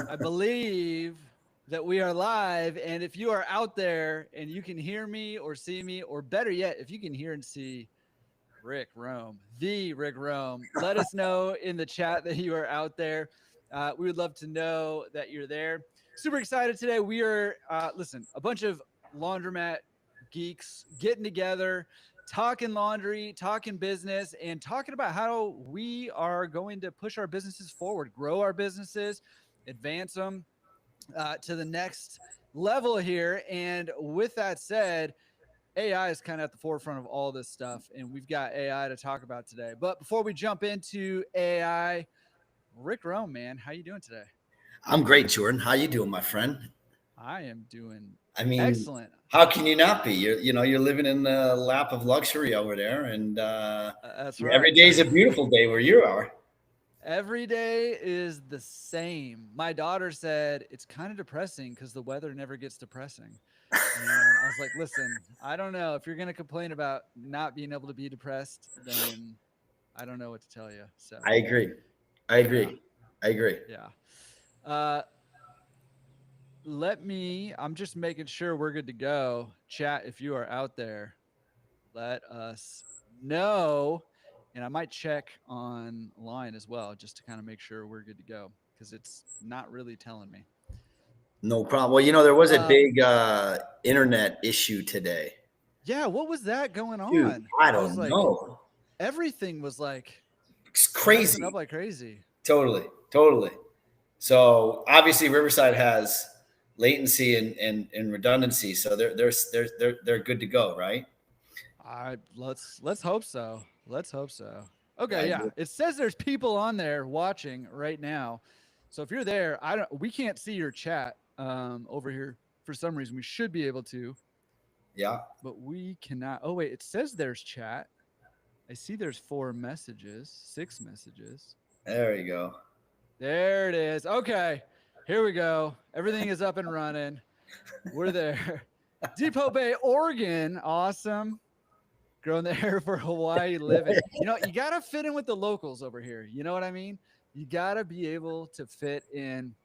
I believe that we are live. And if you are out there and you can hear me or see me, or better yet, if you can hear and see Rick Rome, the Rick Rome, let us know in the chat that you are out there. We would love to know that you're there. Super excited today. We are, listen, a bunch of laundromat geeks getting together, talking laundry, talking business, and talking about how we are going to push our businesses forward, grow our businesses, advance them to the next level here. And with that said, AI is kind of at the forefront of all this stuff, and we've got AI to talk about today. But before we jump into AI, Rick Rome, man, how you doing today? I'm great, Jordan. How you doing, my friend? I am doing I mean, excellent. how can you not be? You're living in the lap of luxury over there, and That's every right. day is a beautiful day where you are. Every day is the same. My daughter said it's kind of depressing because the weather never gets depressing. And I was like, listen, I don't know. If you're going to complain about not being able to be depressed, then I don't know what to tell you. So, I agree. I yeah, agree. I agree. yeah. Uh, I'm just making sure we're good to go. Chat, if you are out there, let us know. And I might check online as well just to kind of make sure we're good to go because it's not really telling me. No problem. Well, there was a Um, big internet issue today. yeah, what was that going Dude, on? I I was don't like, know. everything was like It's messing up crazy. like crazy. Totally. Totally. So obviously Riverside has latency and redundancy, so they're good to go, right? Let's hope so. Let's hope so. I Okay, yeah. agree. It says there's people on there watching right now. So if you're there, we can't see your chat over here for some reason. We should be able to, Yeah. but we cannot. Oh wait, it says there's chat. I see there's 4 messages, 6 messages. There you go. There it is. Okay. Here we go. Everything is up and running. We're there. Depot Bay, Oregon. Awesome. Growing the hair for Hawaii living. You got to fit in with the locals over here. You know what I mean? You got to be able to fit in.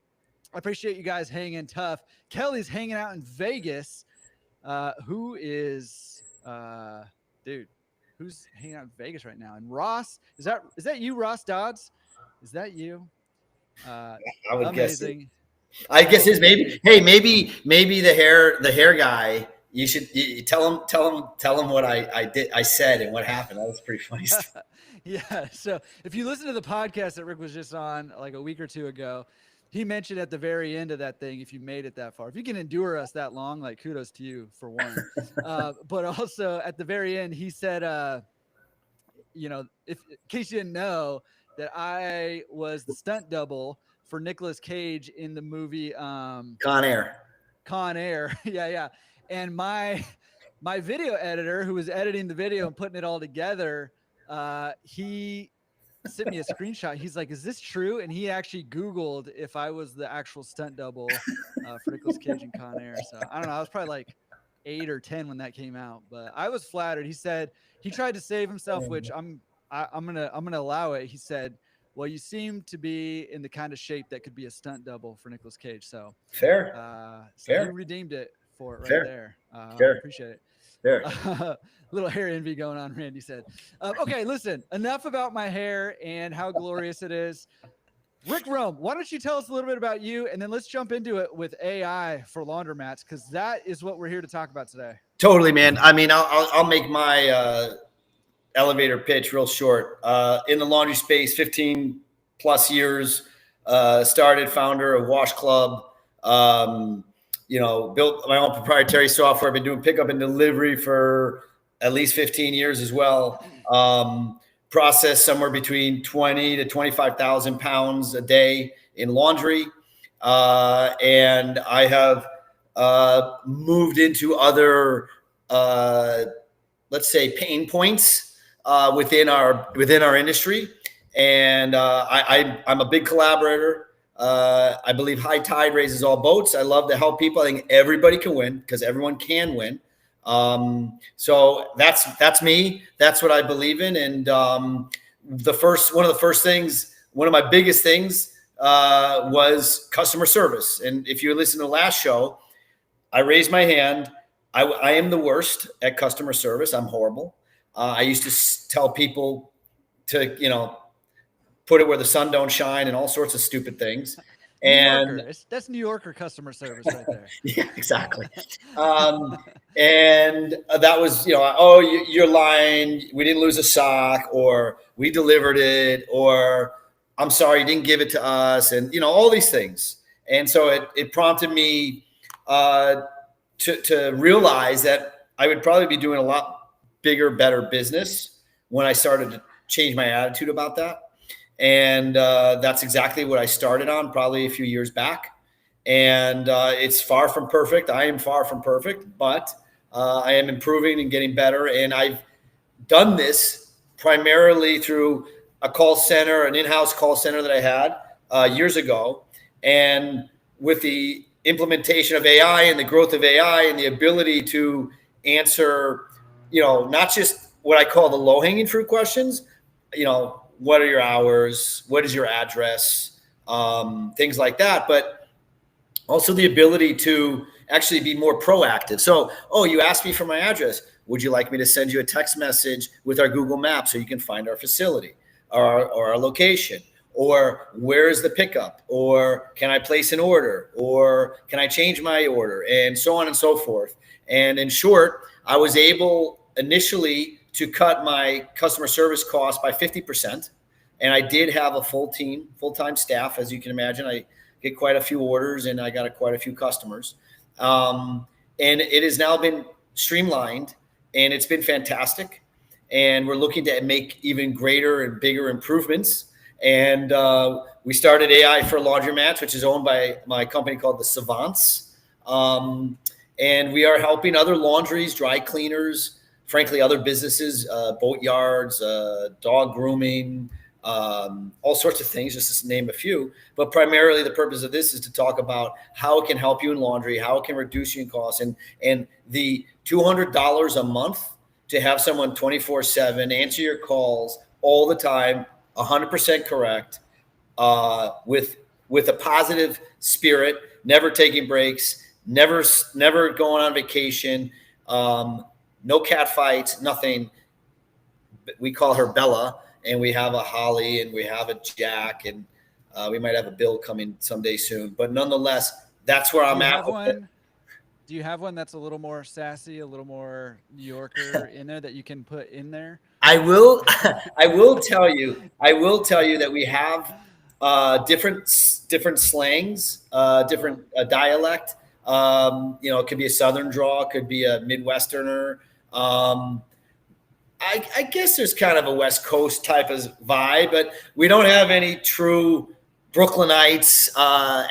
I appreciate you guys hanging tough. Kelly's hanging out in Vegas. Who is, dude, who's hanging out in Vegas right now? And Ross, is that you, Ross Dodds? Is that you? Uh, I would guess it. amazing. I guess That is is maybe. you. Hey, maybe the hair guy. You tell him what I did. I said and what happened. That was pretty funny stuff. Yeah. So if you listen to the podcast that Rick was just on like a week or two ago, he mentioned at the very end of that thing, if you made it that far, if you can endure us that long, like kudos to you for one. But also at the very end, he said, if in case you didn't know, that I was the stunt double for Nicolas Cage in the movie Con Air. Con Air. Yeah, yeah. And my video editor, who was editing the video and putting it all together, he sent me a screenshot. He's like, "Is this true?" And he actually Googled if I was the actual stunt double for Nicolas Cage in Con Air. So I don't know. I was probably like 8 or 10 when that came out, but I was flattered. He said he tried to save himself, which I'm gonna allow it. He said, "Well, you seem to be in the kind of shape that could be a stunt double for Nicolas Cage." So Fair. so he Fair. redeemed it for it right Fair. there. I Fair. appreciate it. Fair. Little hair envy going on, Randy said. Okay, listen, enough about my hair and how glorious it is. Rick Rome, why don't you tell us a little bit about you, and then let's jump into it with AI for laundromats, because that is what we're here to talk about today. Totally, man. I mean, I'll make my elevator pitch real short. In the laundry space, 15 plus years. Started founder of Wash Club. Built my own proprietary software. Been doing pickup and delivery for at least 15 years as well. Process somewhere between 20 to 25,000 pounds a day in laundry, and I have moved into other, let's say, pain points within our industry. And I'm a big collaborator. I believe high tide raises all boats. I love to help people. I think everybody can win because everyone can win. So that's me. That's what I believe in. And one of my biggest things was customer service. And if you listen to the last show, I raised my hand. I am the worst at customer service. I'm horrible. I used to tell people to, put it where the sun don't shine and all sorts of stupid things. New Yorker. And That's New Yorker customer service right there. yeah, exactly. And that was, oh, you're lying. We didn't lose a sock, or we delivered it, or I'm sorry, you didn't give it to us. And, all these things. And so it prompted me to realize that I would probably be doing a lot bigger, better business when I started to change my attitude about that. And that's exactly what I started on probably a few years back. And it's far from perfect. I am far from perfect, but I am improving and getting better. And I've done this primarily through a call center, an in-house call center that I had years ago. And with the implementation of AI and the growth of AI and the ability to answer, not just what I call the low-hanging fruit questions, what are your hours? What is your address? Things like that. But also the ability to actually be more proactive. So, you asked me for my address. Would you like me to send you a text message with our Google Maps so you can find our facility or our location? Or where is the pickup? Or can I place an order? Or can I change my order? And so on and so forth. And in short, I was able initially to cut my customer service costs by 50%. And I did have a full-time staff. As you can imagine, I get quite a few orders and I got quite a few customers. And it has now been streamlined and it's been fantastic. And we're looking to make even greater and bigger improvements. And we started AI for laundromats, which is owned by my company called the Savants. And we are helping other laundries, dry cleaners, frankly, other businesses, boat yards, dog grooming, all sorts of things, just to name a few. But primarily the purpose of this is to talk about how it can help you in laundry, how it can reduce you in costs, and the $200 a month to have someone 24/7 answer your calls all the time, 100% correct, with a positive spirit, never taking breaks, never going on vacation, no cat fights, nothing. We call her Bella, and we have a Holly, and we have a Jack, and we might have a Bill coming someday soon. But nonetheless, that's where I'm at. Do you have one that's a little more sassy, a little more New Yorker in there that you can put in there? I will tell you that we have different slangs, different dialect. It could be a Southern drawl, could be a Midwesterner. I guess there's kind of a West Coast type of vibe, but we don't have any true Brooklynites,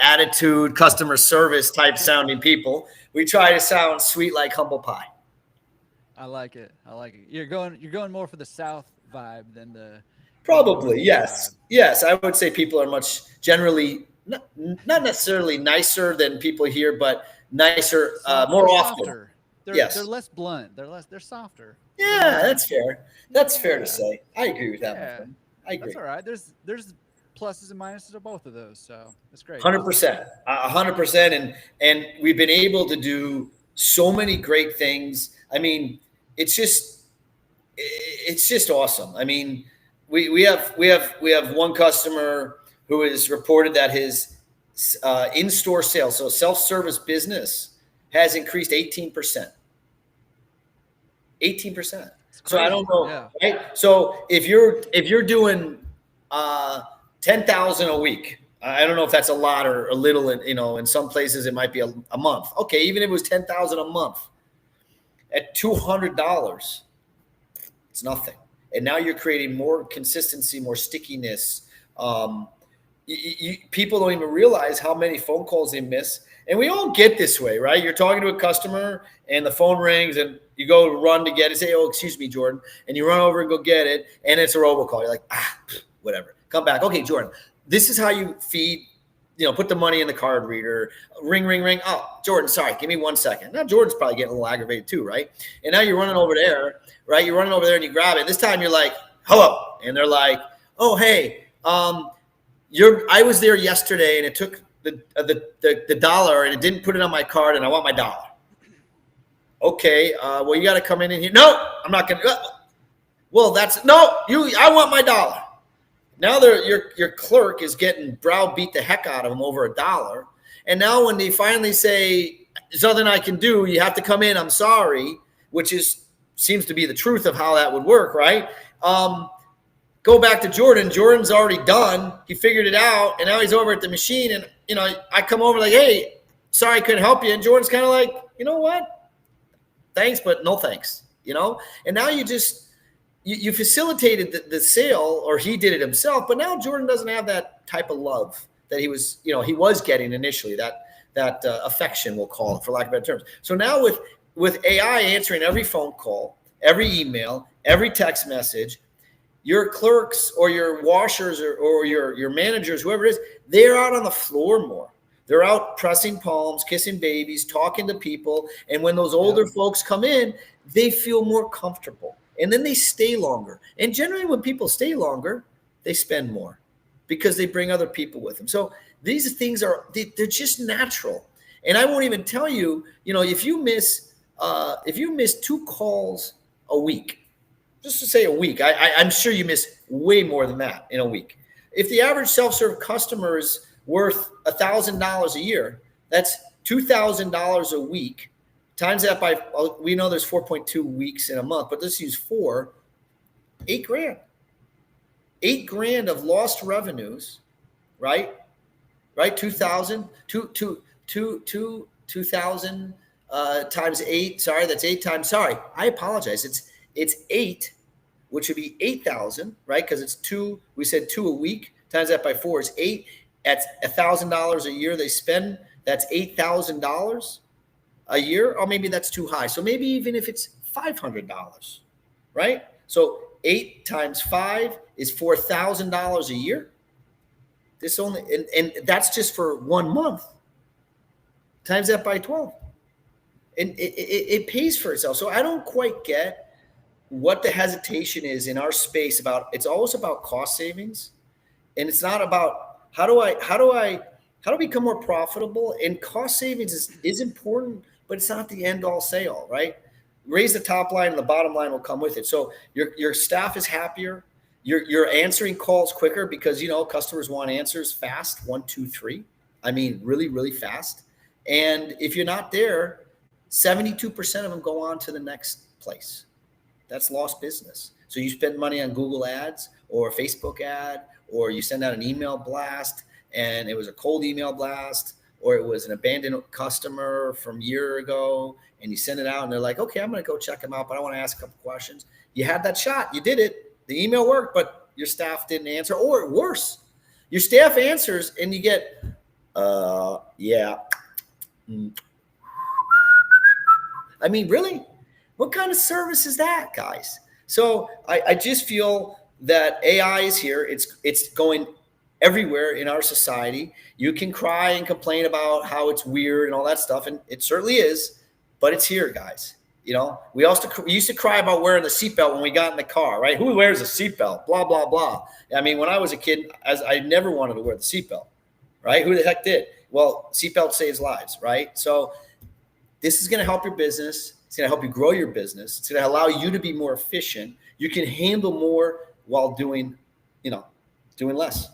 attitude, customer service type sounding people. We try to sound sweet like humble pie. I like it. You're going more for the South vibe than the probably yes vibe. Yes, I would say people are much generally not necessarily nicer than people here, but nicer more often. Softer. They're less blunt. They're softer. Yeah, that's fair. That's fair to say. I agree with that. Yeah. I agree. That's all right. There's pluses and minuses of both of those, so that's great. 100%, 100%, and we've been able to do so many great things. I mean, it's just awesome. I mean, we have one customer who has reported that his in-store sales, so self-service business, has increased 18%. 18%. So I don't know, yeah. Right? So if you're doing 10,000 a week, I don't know if that's a lot or a little. In some places it might be a month. Okay, even if it was 10,000 a month, at $200, it's nothing. And now you're creating more consistency, more stickiness. People don't even realize how many phone calls they miss. And we all get this way, right? You're talking to a customer and the phone rings and you go run to get it. Say, oh, excuse me, Jordan. And you run over and go get it. And it's a robocall. You're like, whatever. Come back. Okay, Jordan, this is how you feed, put the money in the card reader. Ring, ring, ring. Oh, Jordan, sorry. Give me 1 second. Now, Jordan's probably getting a little aggravated too, right? And now you're running over there, right? You're running over there and you grab it. This time you're like, hello. And they're like, oh, hey, I was there yesterday, and it took the dollar, and it didn't put it on my card, and I want my dollar. Okay, well, you got to come in here. No, I'm not going to. Well, that's no. I want my dollar. Now your clerk is getting browbeat the heck out of them over a dollar. And now when they finally say there's nothing I can do, you have to come in. I'm sorry, which seems to be the truth of how that would work, right? Go back to Jordan. Jordan's already done. He figured it out, and now he's over at the machine. And I come over like, hey, sorry I couldn't help you. And Jordan's kind of like, you know what? Thanks, but no thanks. And now you facilitated the sale, or he did it himself. But now Jordan doesn't have that type of love that he was getting initially. That affection, we'll call it, for lack of better terms. So now with AI answering every phone call, every email, every text message, your clerks or your washers or your managers, whoever it is, they're out on the floor more. They're out pressing palms, kissing babies, talking to people. And when those older folks come in, they feel more comfortable. And then they stay longer. And generally when people stay longer, they spend more because they bring other people with them. So these things they're just natural. And I won't even tell you, if you miss 2 calls a week, just to say a week, I'm sure you miss way more than that in a week. If the average self-serve customer is worth $1,000 a year, that's $2,000 a week. Times that by, we know there's 4.2 weeks in a month, but let's use 4, $8,000. $8,000 of lost revenues, right? 2,000 times 8. Sorry, that's 8 times. Sorry, I apologize. It's 8, which would be 8,000, right? Because it's 2. We said 2 a week. Times that by 4 is 8. That's $1,000 a year they spend. That's $8,000 a year. Or maybe that's too high. So maybe even if it's $500, right? So 8 times 5 is $4,000 a year. This only, and that's just for 1 month. Times that by 12. And it pays for itself. So I don't quite get what the hesitation is in our space about. It's always about cost savings, and it's not about how do become more profitable. And cost savings is important, but it's not the end all say all, right? Raise the top line and the bottom line will come with it. So your staff is happier. You're answering calls quicker because customers want answers fast. 1, 2, 3. I mean, really, really fast. And if you're not there, 72% of them go on to the next place. That's lost business. So you spend money on Google ads or a Facebook ad, or you send out an email blast and it was a cold email blast, or it was an abandoned customer from a year ago, and you send it out and they're like, okay, I'm going to go check them out, but I want to ask a couple questions. You had that shot. You did it. The email worked, but your staff didn't answer. Or worse, your staff answers and you get, yeah. I mean, really? What kind of service is that, guys? So I just feel that AI is here. It's going everywhere in our society. You can cry and complain about how it's weird and all that stuff, and it certainly is, but it's here, guys. We used to cry about wearing the seatbelt when we got in the car, right? Who wears a seatbelt? Blah, blah, blah. I mean, when I was a kid, I never wanted to wear the seatbelt, right? Who the heck did? Well, seatbelt saves lives, right? So this is going to help your business. It's going to help you grow your business. It's going to allow you to be more efficient. You can handle more while doing less.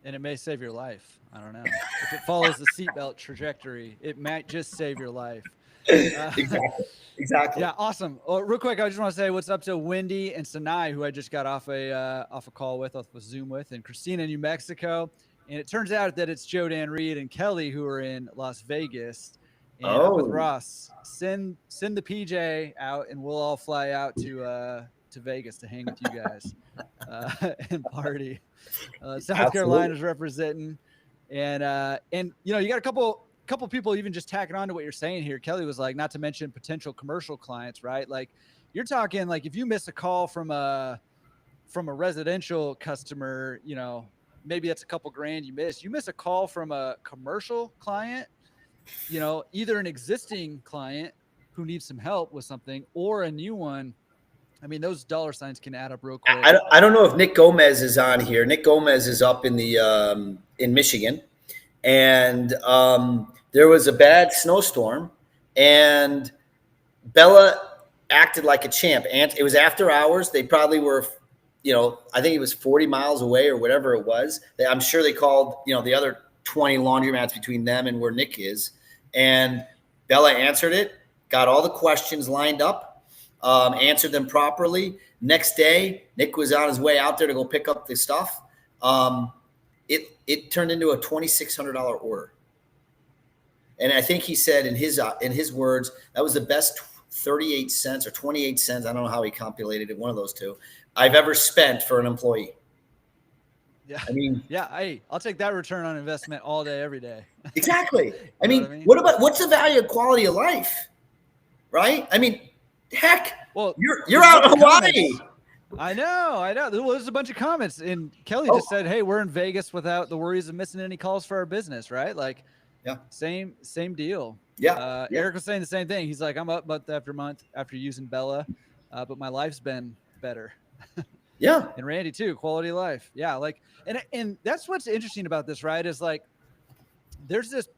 And it may save your life. I don't know. If it follows the seatbelt trajectory, it might just save your life. Exactly. Yeah, awesome. Real quick, I just want to say what's up to Wendy and Sanai, who I just got off a call with, off a Zoom with, and Christina in New Mexico. And it turns out that it's Joe Dan Reed and Kelly who are in Las Vegas. And I'm with Ross. Send the PJ out, and we'll all fly out to Vegas to hang with you guys and party. South Carolina's representing, and you got a couple people even just tacking on to what you're saying here. Kelly was like, not to mention potential commercial clients, right? Like you're talking like if you miss a call from a residential customer, maybe that's a couple grand you miss. You miss a call from a commercial client, either an existing client who needs some help with something or a new one. I mean, those dollar signs can add up real I, quick. I don't know if Nick Gomez is on here. Nick Gomez is up in the in Michigan, and there was a bad snowstorm, and Bella acted like a champ. And it was after hours. They probably were, I think it was 40 miles away or whatever it was. I'm sure they called, the other 20 laundromats between them and where Nick is. And Bella answered it, got all the questions lined up, answered them properly. Next day, Nick was on his way out there to go pick up the stuff. It turned into a $2,600 order. And I think he said in his words, that was the best 38 cents or 28 cents. I don't know how he calculated it, one of those two, I've ever spent for an employee. Yeah. I mean, yeah. Hey, I'll take that return on investment all day, every day. Exactly. I mean, what's the value of quality of life? Right? I mean, heck, well, you're out in Hawaii. I know. Well, there's a bunch of comments, and Kelly just said, "Hey, we're in Vegas without the worries of missing any calls for our business." Right? Like, yeah, same deal. Yeah. Eric was saying the same thing. He's like, "I'm up month after using Bella, but my life's been better." Yeah. And Randy too, quality of life. Yeah, like, and that's what's interesting about this, right? Is like, there's this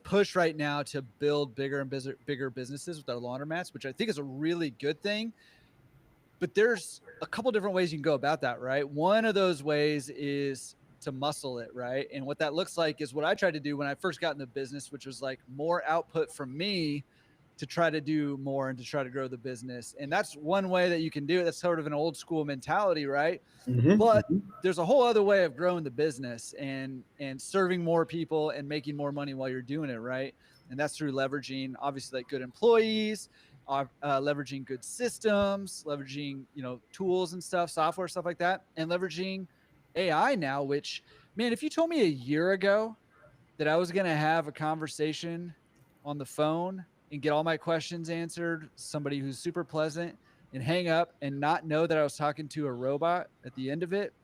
push right now to build bigger and bigger businesses with our laundromats, which I think is a really good thing. But there's a couple different ways you can go about that, right? One of those ways is to muscle it, right? And what that looks like is what I tried to do when I first got in the business, which was like more output from me to try to do more and to try to grow the business. And that's one way that you can do it. That's sort of an old school mentality, right? Mm-hmm. But there's a whole other way of growing the business and serving more people and making more money while you're doing it, right? And that's through leveraging, obviously, like good employees, leveraging good systems, leveraging, tools and software, stuff like that, and leveraging AI now, which, man, if you told me a year ago that I was going to have a conversation on the phone and get all my questions answered, somebody who's super pleasant, and hang up and not know that I was talking to a robot at the end of it,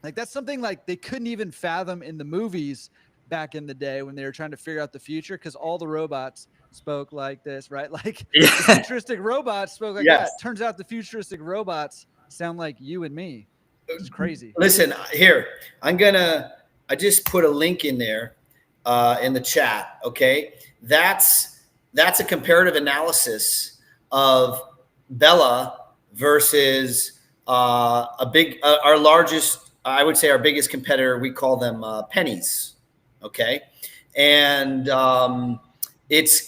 like that's something like they couldn't even fathom in the movies back in the day when they were trying to figure out the future, because all the robots spoke like this, right? Like the futuristic robots spoke like that. Turns out the futuristic robots sound like you and me. It's crazy. Listen, here, I just put a link in there in the chat. Okay. That's a comparative analysis of Bella versus our largest, I would say our biggest competitor. We call them pennies. Okay. And it's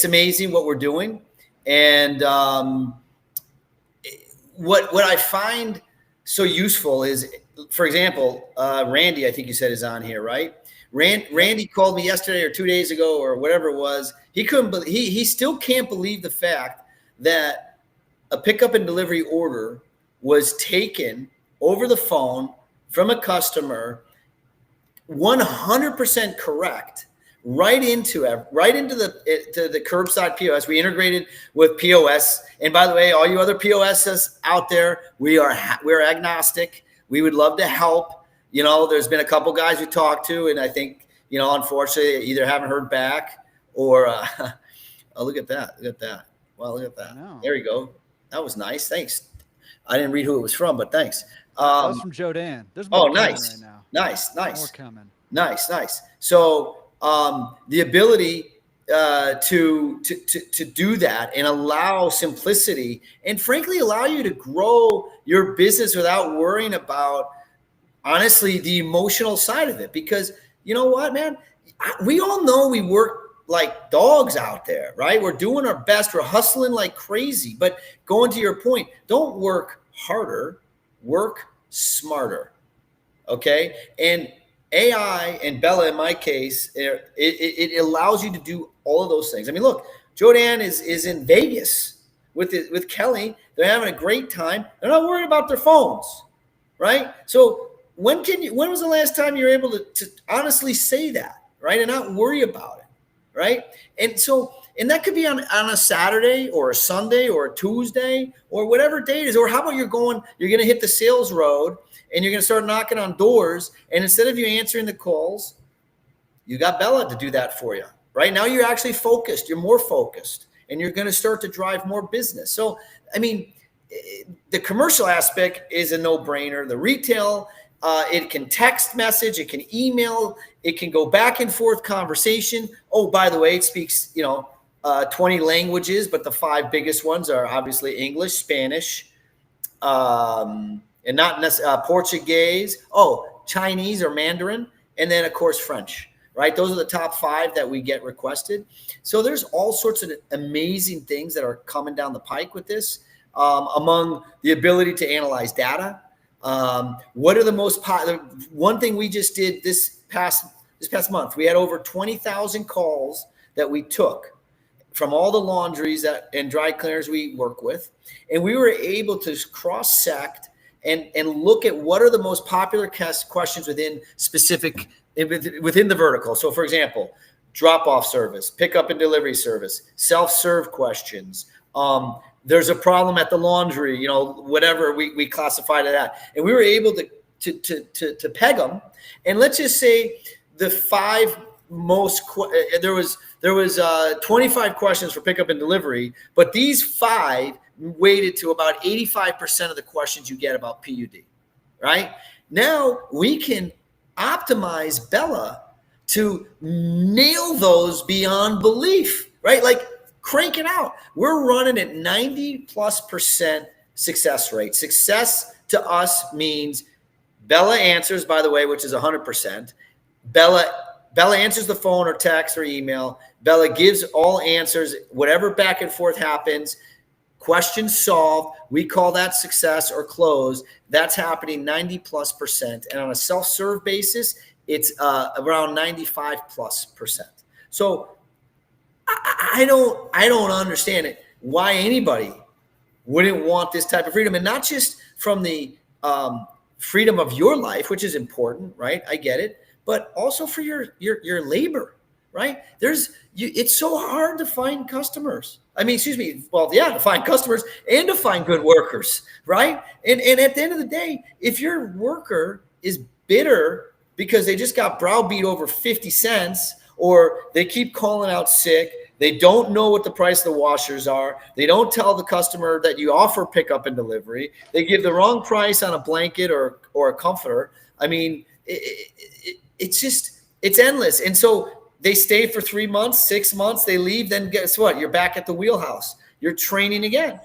amazing what we're doing. And what I find so useful is, for example, Randy, I think you said, is on here, right? Randy called me yesterday or 2 days ago or whatever it was. He still can't believe the fact that a pickup and delivery order was taken over the phone from a customer, 100% correct, right into the curbside POS. We integrated with POS. And by the way, all you other POSs out there, we're agnostic. We would love to help. There's been a couple guys we talked to, and I think, unfortunately, either haven't heard back or oh, look at that. Wow, look at that. There you go. That was nice. Thanks. I didn't read who it was from, but thanks. That was from Joe Dan. There's more coming right now. Nice. More coming. Nice. So the ability to do that and allow simplicity and frankly allow you to grow your business without worrying about, honestly, the emotional side of it. Because you know what, man, we all know we work like dogs out there, right? We're doing our best. We're hustling like crazy. But going to your point, don't work harder, work smarter. Okay. And AI and Bella, in my case, it allows you to do all of those things. I mean, look, Jodan is in Vegas with Kelly. They're having a great time. They're not worried about their phones, right? So when was the last time you were able to honestly say that, right? And not worry about it, right? And that could be on a Saturday or a Sunday or a Tuesday or whatever day it is. Or how about you're going to hit the sales road and you're going to start knocking on doors. And instead of you answering the calls, you got Bella to do that for you. Right now, you're actually focused. You're more focused. and you're going to start to drive more business. So, I mean, the commercial aspect is a no-brainer. The retail, it can text message, it can email, it can go back and forth conversation. Oh, by the way, it speaks, 20 languages, but the five biggest ones are obviously English, Spanish, and not Portuguese. Oh, Chinese or Mandarin, and then of course French. Right, those are the top five that we get requested. So there's all sorts of amazing things that are coming down the pike with this. Among the ability to analyze data, what are the most popular? One thing we just did this past month, we had over 20,000 calls that we took from all the laundries and dry cleaners we work with, and we were able to cross-sect and look at what are the most popular questions within the vertical. So, for example, drop-off service, pickup and delivery service, self-serve questions. There's a problem at the laundry, whatever we classified it at, and we were able to peg them. And let's just say the five most there was 25 questions for pickup and delivery, but these five weighted to about 85% of the questions you get about PUD. Right now, we can optimize Bella to nail those beyond belief, right? Like crank it out. We're running at 90+% success rate. Success to us means Bella answers, by the way, which is 100%. Bella answers the phone or text or email. Bella gives all answers, whatever back and forth happens. Question solved. We call that success or close. That's happening 90+%. And on a self-serve basis, it's around 95+%. So I don't understand it. Why anybody wouldn't want this type of freedom, and not just from the freedom of your life, which is important, right? I get it, but also for your labor, right? It's so hard to find customers. I mean, excuse me. Well, yeah, to find customers and to find good workers, right? And at the end of the day, if your worker is bitter because they just got browbeat over 50 cents, or they keep calling out sick, they don't know what the price of the washers are, they don't tell the customer that you offer pickup and delivery, they give the wrong price on a blanket or a comforter. I mean, it's endless. And so they stay for 3 months, 6 months, they leave, then guess what? You're back at the wheelhouse. You're training again.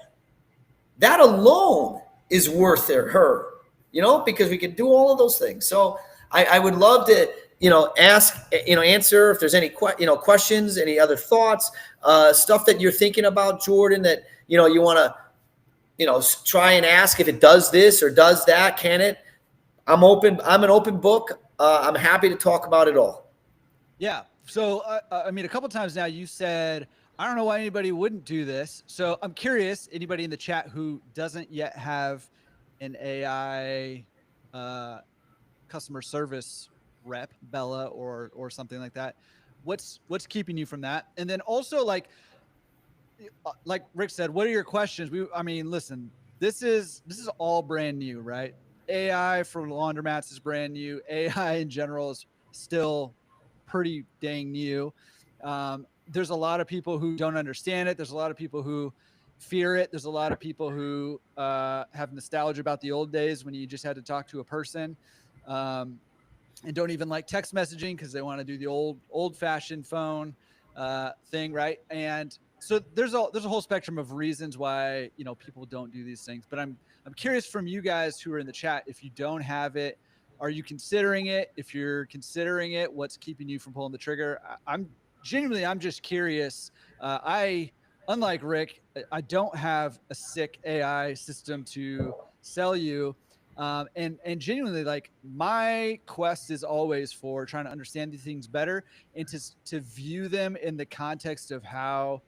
That alone is worth her, because we can do all of those things. So I would love to, answer if there's any, questions, any other thoughts, stuff that you're thinking about, Jordan, that, you want to, try and ask if it does this or does that. Can it? I'm open. I'm an open book. I'm happy to talk about it all. Yeah. So, I mean, a couple times now you said, I don't know why anybody wouldn't do this. So I'm curious, anybody in the chat who doesn't yet have an AI customer service rep, Bella or something like that, what's keeping you from that? And then also, like Rick said, what are your questions? I mean, listen, this is all brand new, right? AI for laundromats is brand new. AI in general is still pretty dang new. There's a lot of people who don't understand it. There's a lot of people who fear it. There's a lot of people who have nostalgia about the old days when you just had to talk to a person, and don't even like text messaging because they want to do the old-fashioned phone thing, right? And so there's a whole spectrum of reasons why people don't do these things. But I'm curious from you guys who are in the chat, if you don't have it, are you considering it? If you're considering it, what's keeping you from pulling the trigger? I'm just curious. Unlike Rick, I don't have a sick AI system to sell you. And genuinely, like, my quest is always for trying to understand these things better and to view them in the context of how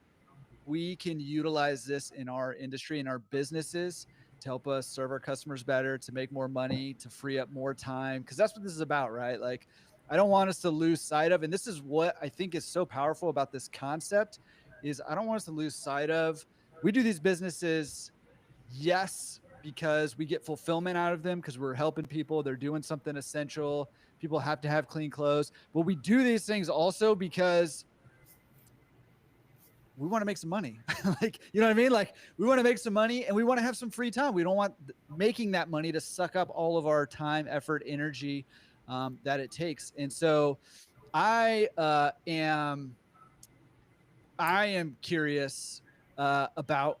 we can utilize this in our industry and our businesses to help us serve our customers better, to make more money, to free up more time. Cause that's what this is about, right? Like, I don't want us to lose sight of, and this is what I think is so powerful about this concept, is I don't want us to lose sight of, we do these businesses, yes, because we get fulfillment out of them because we're helping people, they're doing something essential, people have to have clean clothes, but we do these things also because we want to make some money. Like, you know what I mean? Like, we want to make some money and we want to have some free time. We don't want making that money to suck up all of our time, effort, energy that it takes. And so I am curious about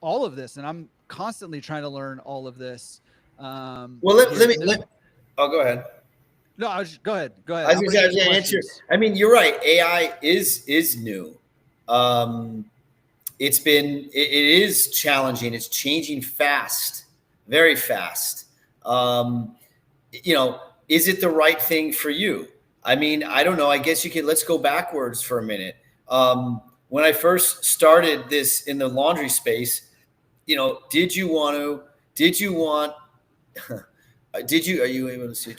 all of this, and I'm constantly trying to learn all of this Well, here. And there's oh, go ahead. no, I was go ahead, go ahead. I was I'm going going to to ask say, I was gonna answer. questions. I mean, you're right. AI is new. Um, it is challenging. It's changing fast, very fast. Um, is it the right thing for you? I mean, I don't know. I guess you could. Let's go backwards for a minute. When I first started this in the laundry space, did you want to? Did you want? Did you? Are you able to see?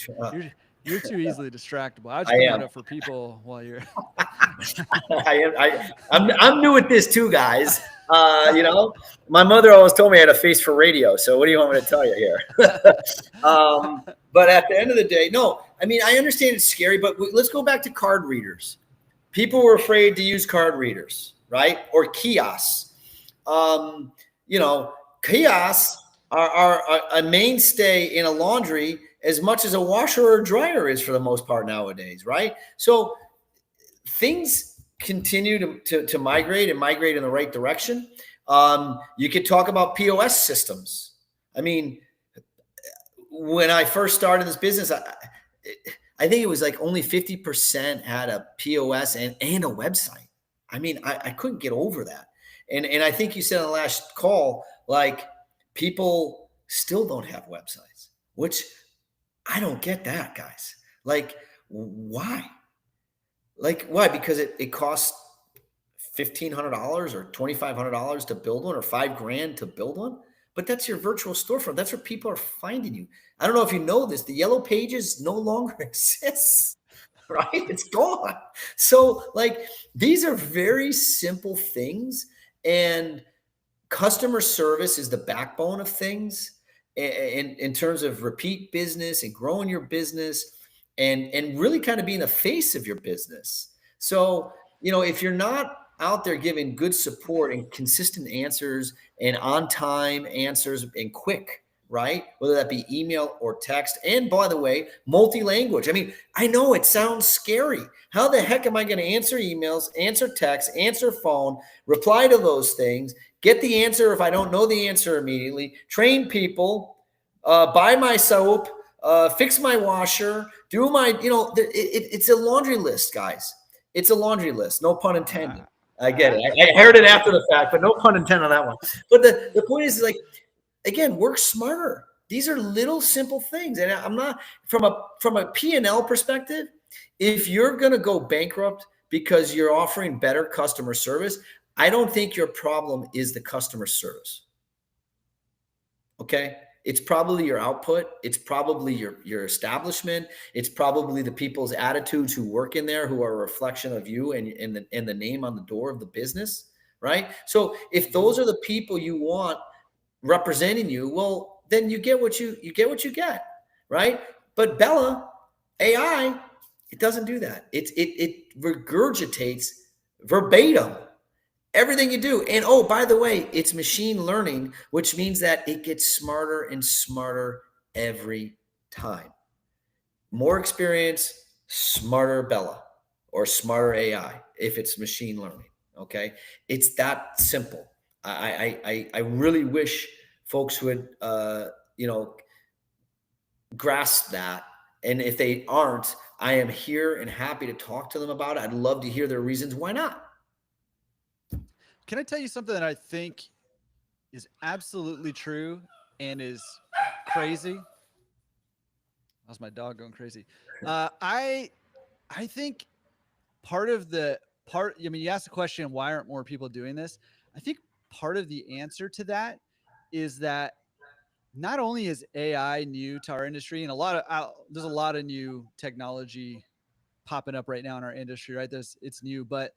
You're too easily distractible. I I just bring that am. up for people while you're. I'm new at this too, guys. My mother always told me I had a face for radio. So what do you want me to tell you here? But at the end of the day, no. I mean, I understand it's scary, but let's go back to card readers. People were afraid to use card readers, right? Or kiosks. Um, Kiosks are a mainstay in a laundry as much as a washer or a dryer is for the most part nowadays, right? So things continue to migrate and migrate in the right direction. You could talk about POS systems. I mean, when I first started this business, I think it was like only 50% had a POS and a website. I mean, I couldn't get over that. And I think you said on the last call, like, people still don't have websites, which I don't get that, guys. Like, why? Like, why? Because it costs $1,500 or $2,500 to build one, or $5,000 to build one. But that's your virtual storefront. That's where people are finding you. I don't know if you know this. The Yellow Pages no longer exists, right? It's gone. So, like, these are very simple things, and customer service is the backbone of things in terms of repeat business and growing your business, and really kind of being the face of your business. So, if you're not out there giving good support and consistent answers and on time answers and quick, right? Whether that be email or text. And by the way, multi-language. I mean, I know it sounds scary. How the heck am I going to answer emails, answer texts, answer phone, reply to those things, get the answer if I don't know the answer immediately, train people, buy my soap, fix my washer, do my, it's a laundry list, guys. It's a laundry list. No pun intended. I get it. I heard it after the fact, but no pun intended on that one. But the point is, like, again, work smarter. These are little simple things. And I'm not from a P&L perspective, if you're going to go bankrupt because you're offering better customer service, I don't think your problem is the customer service. Okay? It's probably your output. It's probably your establishment. It's probably the people's attitudes who work in there, who are a reflection of you and the name on the door of the business, right? So if those are the people you want representing you, well, then you get what you get, right? But Bella AI, it doesn't do that. It regurgitates verbatim everything you do. And oh, by the way, it's machine learning, which means that it gets smarter and smarter every time. More experience, smarter Bella, or smarter AI if it's machine learning. Okay, it's that simple. I really wish folks would grasp that. And if they aren't, I am here and happy to talk to them about it. I'd love to hear their reasons why not. Can I tell you something that I think is absolutely true and is crazy? How's my dog going crazy? I think part of the part. I mean, you asked the question, why aren't more people doing this? I think part of the answer to that is that not only is AI new to our industry, and there's a lot of new technology popping up right now in our industry, right? It's new, but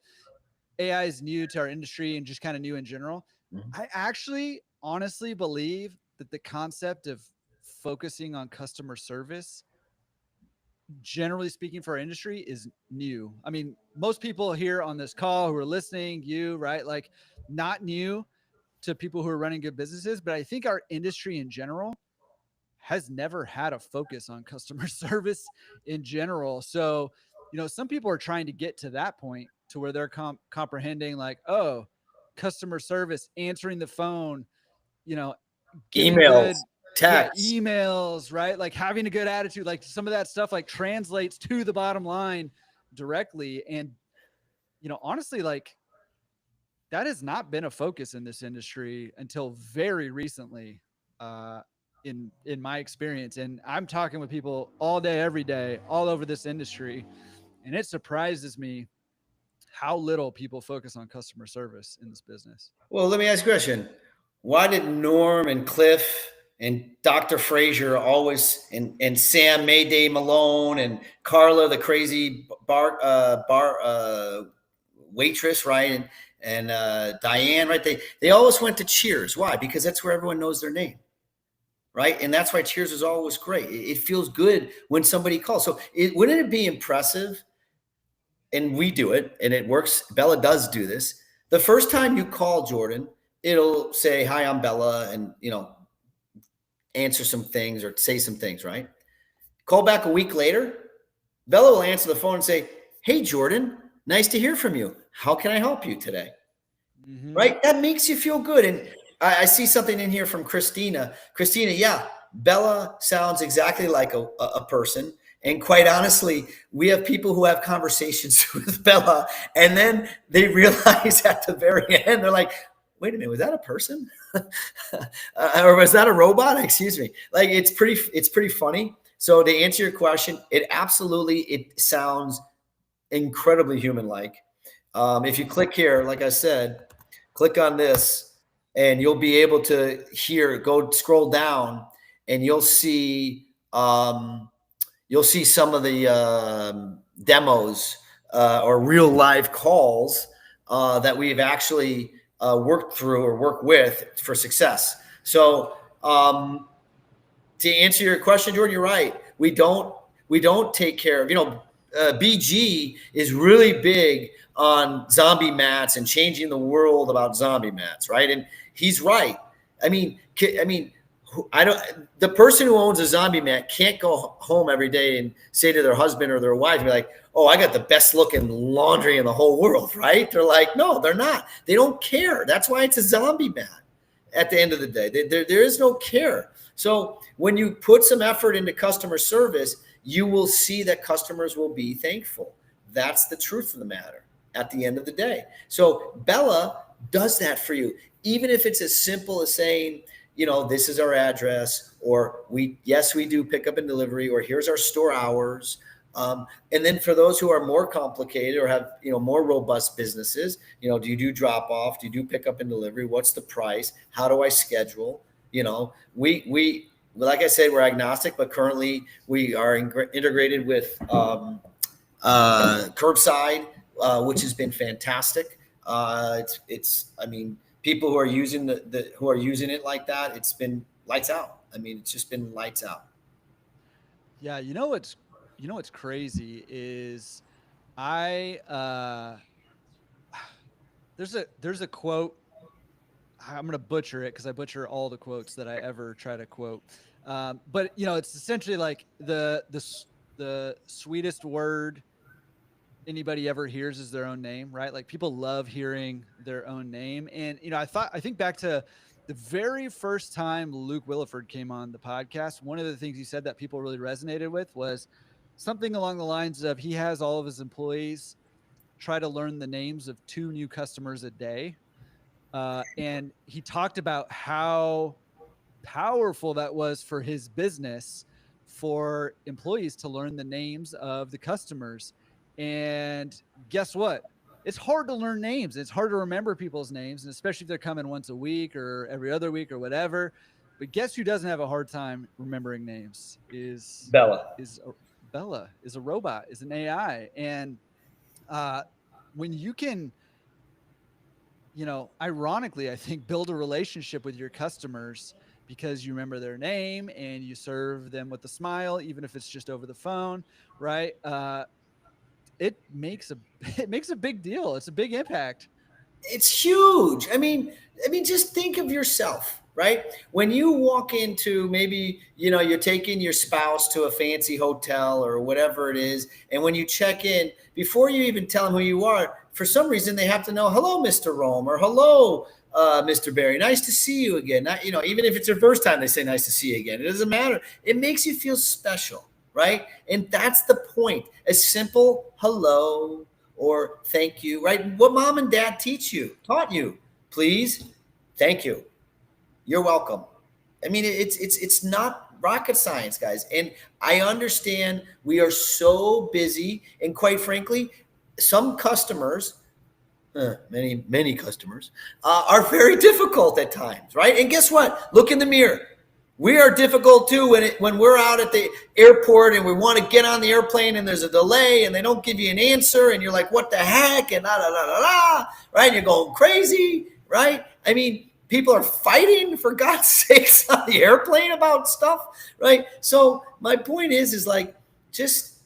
AI is new to our industry and just kind of new in general. Mhm. I actually honestly believe that the concept of focusing on customer service generally speaking, for our industry is new. I mean, most people here on this call who are listening, you, right? Like, not new to people who are running good businesses, but I think our industry in general has never had a focus on customer service in general. So, some people are trying to get to that point to where they're comprehending, like, oh, customer service, answering the phone, you know, giving Emails, good, yeah, texts. emails, right? Like having a good attitude, like some of that stuff like translates to the bottom line directly. And, honestly, like that has not been a focus in this industry until very recently, uh, in my experience. And I'm talking with people all day, every day, all over this industry, and it surprises me how little people focus on customer service in this business. Well, let me ask you a question. Why did Norm and Cliff and Dr. Frazier always and Sam Mayday Malone and Carla the crazy bar waitress, right? And Diane, right? They always went to Cheers. Why? Because that's where everyone knows their name. Right. And that's why Cheers is always great. It feels good when somebody calls. So wouldn't it be impressive? And we do it and it works. Bella does do this. The first time you call Jordan, it'll say, "Hi, I'm Bella," and answer some things or say some things, right? Call back a week later, Bella will answer the phone and say, "Hey, Jordan, nice to hear from you. How can I help you today?" Mm-hmm. Right? That makes you feel good. And I see something in here from Christina. Christina, yeah, Bella sounds exactly like a person. And quite honestly, we have people who have conversations with Bella, and then they realize at the very end, they're like, "Wait a minute, was that a person, or was that a robot?" Excuse me. Like it's pretty funny. So to answer your question, it sounds incredibly human-like. If you click here, like I said, click on this, and you'll be able to go scroll down, and you'll see some of the demos or real live calls that we've actually worked through or worked with for success. So to answer your question, Jordan, you're right. We don't take care of, BG is really big on zombie mats and changing the world about zombie mats, right? And he's right. I mean, I don't. The person who owns a zombie mat can't go home every day and say to their husband or their wife, be like, "Oh, I got the best looking laundry in the whole world," right? They're like, no, they're not. They don't care. That's why it's a zombie mat. At the end of the day, there is no care. So when you put some effort into customer service, you will see that customers will be thankful. That's the truth of the matter at the end of the day. So Bella does that for you, even if it's as simple as saying, this is our address, or yes, we do pick up and delivery, or here's our store hours. And then for those who are more complicated or have more robust businesses, do you do drop off? Do you do pick up and delivery? What's the price? How do I schedule? We like I said, we're agnostic, but currently we are integrated with curbside, which has been fantastic. I mean, people who are using who are using it like that, it's been lights out. I mean, it's just been lights out. Yeah, what's crazy is I there's a quote. I'm gonna butcher it because I butcher all the quotes that I ever try to quote. But it's essentially like the sweetest word anybody ever hears is their own name, right? Like people love hearing their own name. And I think back to the very first time Luke Williford came on the podcast. One of the things he said that people really resonated with was something along the lines of he has all of his employees try to learn the names of 2 new customers a day. And he talked about how powerful that was for his business, for employees to learn the names of the customers. And guess what? It's hard to learn names. It's hard to remember people's names, and especially if they're coming once a week or every other week or whatever. But guess who doesn't have a hard time remembering names? Bella. Bella is a robot, is an AI. And uh, when you can, ironically, I think build a relationship with your customers because you remember their name and you serve them with a smile, even if it's just over the phone, right? It makes a it makes a big deal. It's a big impact. It's huge. I mean, just think of yourself, right? When you walk into, maybe, you're taking your spouse to a fancy hotel or whatever it is, and when you check in, before you even tell them who you are, for some reason they have to know, hello, Mr. Rome, or hello, Mr. Barry, nice to see you again. Not, even if it's their first time, they say nice to see you again. It doesn't matter. It makes you feel special, right? And that's the point. A simple hello or thank you, right? What mom and dad taught you, please, thank you, you're welcome. I mean, it's not rocket science, guys. And I understand we are so busy, and quite frankly, some customers, many customers, are very difficult at times, right? And guess what? Look in the mirror. We are difficult too when we're out at the airport and we want to get on the airplane and there's a delay and they don't give you an answer and you're like, what the heck? And right? And you're going crazy, right? I mean, people are fighting, for God's sakes, on the airplane about stuff, right? So my point is like, just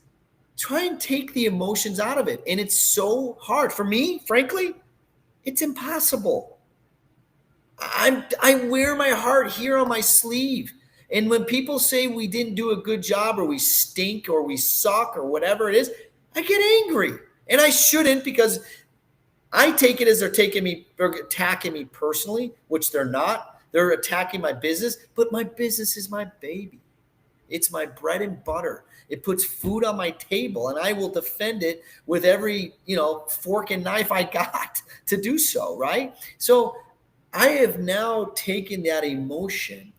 try and take the emotions out of it. And it's so hard for me, frankly. It's impossible. I wear my heart here on my sleeve. And when people say we didn't do a good job, or we stink, or we suck, or whatever it is, I get angry. And I shouldn't, because I take it as they're attacking me personally, which they're not. They're attacking my business, but my business is my baby. It's my bread and butter. It puts food on my table, and I will defend it with every, fork and knife I got to do so, right? So I have now taken that emotion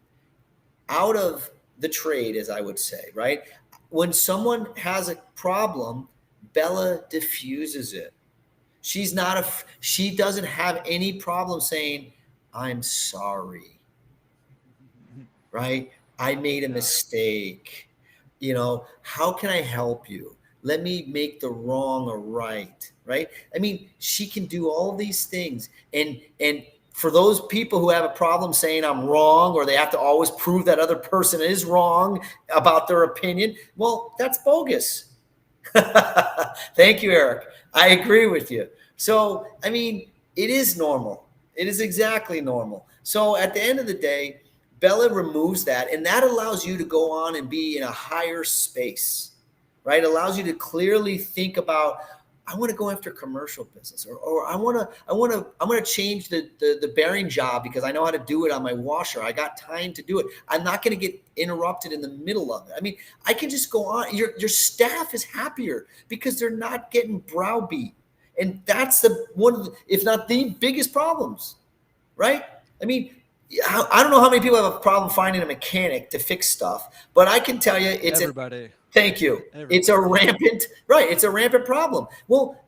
out of the trade, as I would say, right? When someone has a problem, Bella diffuses it. She doesn't have any problem saying, I'm sorry, right? I made a mistake. How can I help you? Let me make the wrong a right, right? I mean, she can do all these things. And for those people who have a problem saying I'm wrong, or they have to always prove that other person is wrong about their opinion, well, that's bogus. Thank you, Eric. I agree with you. So, I mean, it is normal. It is exactly normal. So at the end of the day, Bella removes that, and that allows you to go on and be in a higher space, right? It allows you to clearly think about, I want to go after commercial business, or I'm going to change the bearing job because I know how to do it on my washer. I got time to do it. I'm not going to get interrupted in the middle of it. I mean, I can just go on. Your staff is happier because they're not getting browbeat. And that's one of the, if not the biggest problems, right? I mean, I don't know how many people have a problem finding a mechanic to fix stuff, but I can tell you Everybody. Thank you. Everybody. It's a rampant problem. Well,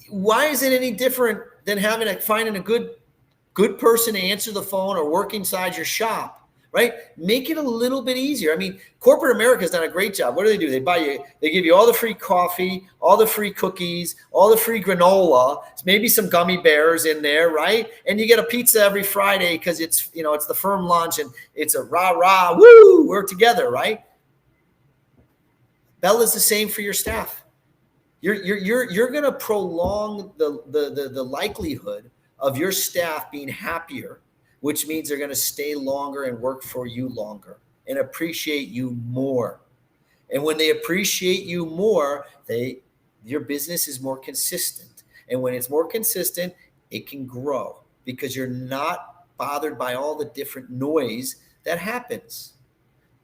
why is it any different than finding a good person to answer the phone or work inside your shop, right? Make it a little bit easier. I mean, corporate America has done a great job. What do? They give you all the free coffee, all the free cookies, all the free granola, maybe some gummy bears in there, right? And you get a pizza every Friday because it's the firm lunch and it's a rah, woo, we're together, right? Bella's the same for your staff. You're going to prolong the likelihood of your staff being happier, which means they're going to stay longer and work for you longer and appreciate you more. And when they appreciate you more, your business is more consistent. And when it's more consistent, it can grow because you're not bothered by all the different noise that happens.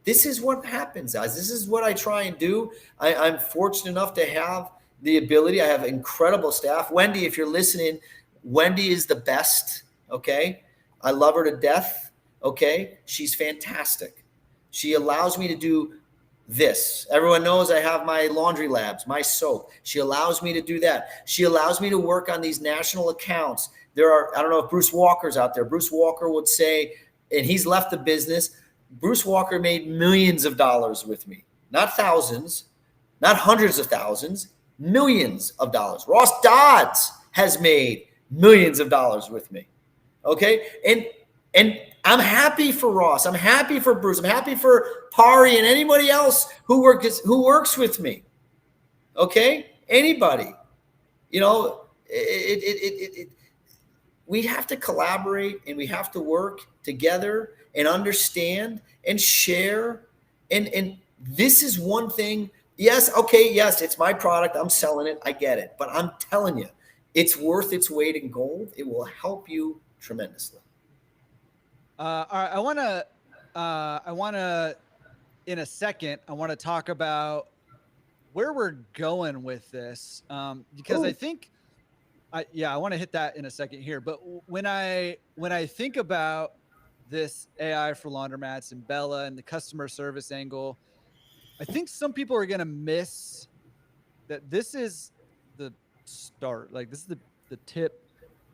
This is what happens, guys. This is what I try and do. I'm fortunate enough to have the ability. I have incredible staff. Wendy, if you're listening, Wendy is the best, okay? I love her to death, okay? She's fantastic. She allows me to do this. Everyone knows I have my laundry labs, my soap. She allows me to do that. She allows me to work on these national accounts. I don't know if Bruce Walker's out there. Bruce Walker would say, and he's left the business, Bruce Walker made millions of dollars with me, not thousands, not hundreds of thousands, millions of dollars. Ross Dodds has made millions of dollars with me. Okay. And I'm happy for Ross. I'm happy for Bruce. I'm happy for Pari and anybody else who works with me. Okay, anybody. You know, we have to collaborate and we have to work together and understand and share. And this is one thing. Yes, okay, yes, it's my product. I'm selling it. I get it. But I'm telling you, it's worth its weight in gold. It will help you tremendously. All right, I want to, in a second, I want to talk about where we're going with this, because I Oh, think, yeah, I want to hit that in a second here. But when I think about this AI for laundromats and Bella and the customer service angle, I think some people are going to miss that this is the start. Like this is the tip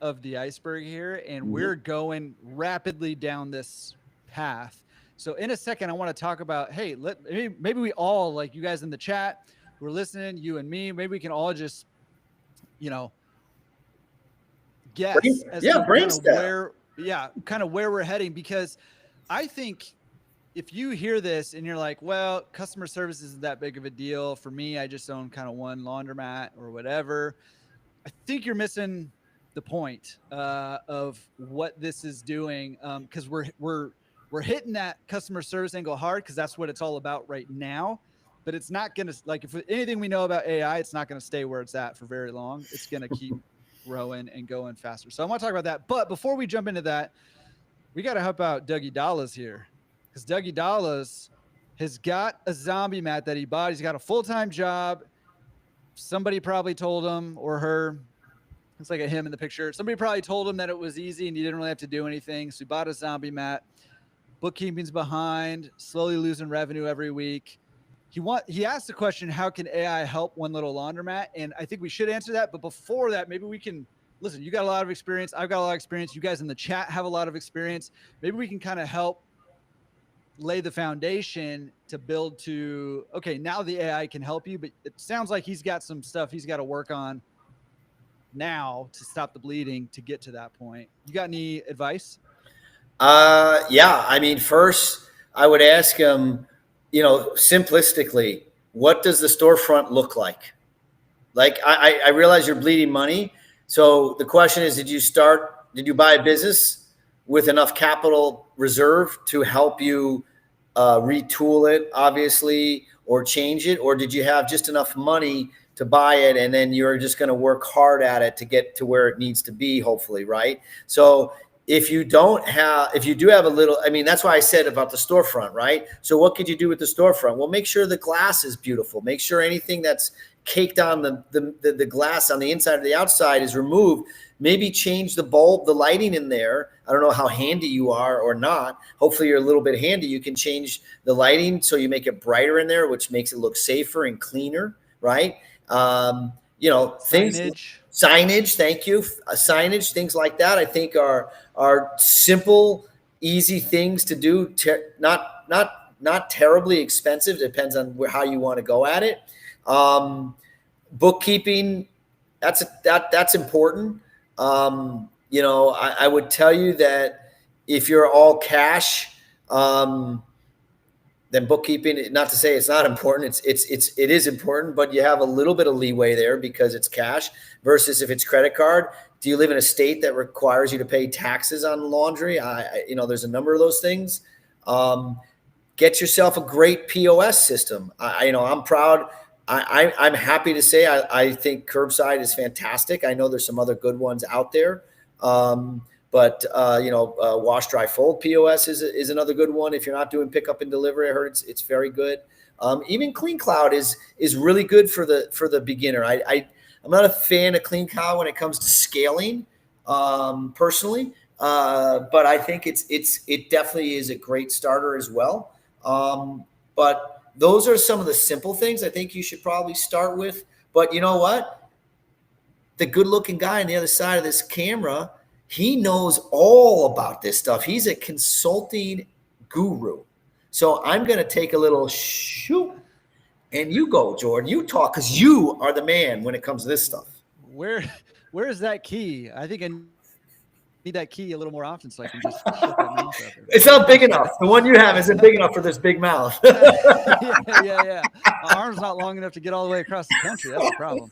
of the iceberg here, and mhm. we're going rapidly down this path. So in a second, I want to talk about, hey, maybe we all, like you guys in the chat who are listening, you and me, maybe we can all just, you know, guess as Yeah, to kind of brainstem. where we're heading, because I think if you hear this and you're like, well, customer service isn't that big of a deal for me, I just own kind of one laundromat or whatever, I think you're missing the point of what this is doing, because we're hitting that customer service angle hard because that's what it's all about right now. But it's not going to, like, if anything we know about AI, it's not going to stay where it's at for very long. It's going to keep growing and going faster. So I want to talk about that. But before we jump into that, we got to help out Dougie Dallas here, because Dougie Dallas has got a zombie mat that he bought. He's got a full time job. Somebody probably told him or her, it's like a him in the picture. Somebody probably told him that it was easy and you didn't really have to do anything. So he bought a zombie mat. Bookkeeping's behind, slowly losing revenue every week. He asked the question, how can AI help one little laundromat? And I think we should answer that. But before that, maybe we can listen. You got a lot of experience. I've got a lot of experience. You guys in the chat have a lot of experience. Maybe we can kind of help lay the foundation to build to, okay, now the AI can help you, but it sounds like he's got some stuff he's got to work on now to stop the bleeding to get to that point. You got any advice? Yeah. I mean, first, I would ask him, simplistically, what does the storefront look like? Like, I realize you're bleeding money. So the question is, did you buy a business with enough capital reserve to help you retool it, obviously, or change it? Or did you have just enough money to buy it and then you're just going to work hard at it to get to where it needs to be, hopefully, right? So if you do have a little, I mean, that's why I said about the storefront, right? So what could you do with the storefront? Well, make sure the glass is beautiful. Make sure anything that's caked on the glass on the inside or the outside is removed. Maybe change the bulb, the lighting in there. I don't know how handy you are or not. Hopefully you're a little bit handy. You can change the lighting so you make it brighter in there, which makes it look safer and cleaner, right? Things, Signage. signage. Thank you. Signage, things like that. I think are simple, easy things to do. Not terribly expensive. Depends on how you want to go at it. Bookkeeping, that's important. I would tell you that if you're all cash, then bookkeeping, not to say it's not important, it is important, but you have a little bit of leeway there because it's cash versus if it's credit card. Do you live in a state that requires you to pay taxes on laundry? There's a number of those things. Get yourself a great POS system. I'm proud. I'm happy to say I think Curbside is fantastic. I know there's some other good ones out there. But wash, dry, fold POS is another good one. If you're not doing pickup and delivery, I heard it's very good. Even Clean Cloud is really good for the beginner. I'm not a fan of Clean Cloud when it comes to scaling, personally, but I think it definitely is a great starter as well. But those are some of the simple things I think you should probably start with. But you know what? The good-looking guy on the other side of this camera, he knows all about this stuff. He's a consulting guru. So I'm going to take a little shoot, and you go, Jordan. You talk because you are the man when it comes to this stuff. Where where is that key? I think I need to need that key a little more often so I can just shut that mouth up every It's once in a not while. big enough. The one you have isn't big enough for this big mouth. Yeah. My arm's not long enough to get all the way across the country. That's the problem.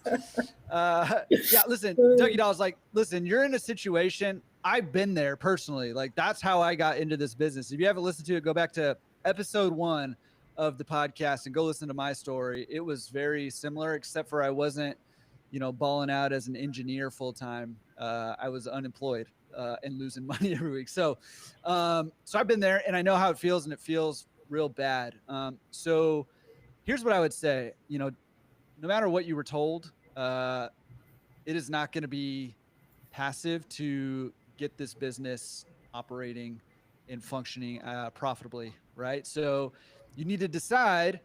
Yeah, listen, Dougie Doll's like, listen, you're in a situation. I've been there personally. Like, that's how I got into this business. If you haven't listened to it, go back to episode 1 of the podcast and go listen to my story. It was very similar, except for I wasn't, balling out as an engineer full time. I was unemployed and losing money every week. So I've been there and I know how it feels, and it feels real bad. So here's what I would say. No matter what you were told, it is not going to be passive to get this business operating and functioning profitably, right? So you need to decide,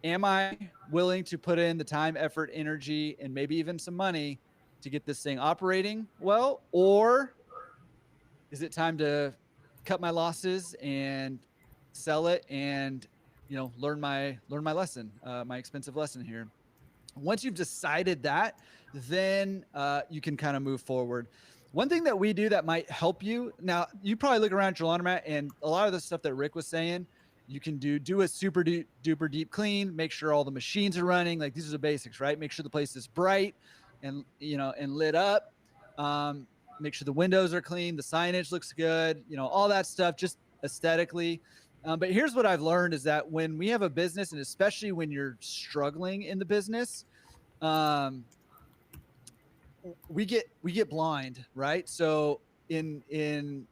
am I willing to put in the time, effort, energy, and maybe even some money to get this thing operating well? Or is it time to cut my losses and sell it and learn my lesson, my expensive lesson here? Once you've decided that, then you can kind of move forward. One thing that we do that might help you, now you probably look around your laundromat and a lot of the stuff that Rick was saying, you can do a super duper deep clean, make sure all the machines are running. Like, these are the basics, right? Make sure the place is bright and lit up. Make sure the windows are clean, the signage looks good, all that stuff, just aesthetically. But here's what I've learned is that when we have a business, and especially when you're struggling in the business, we get blind, right? So in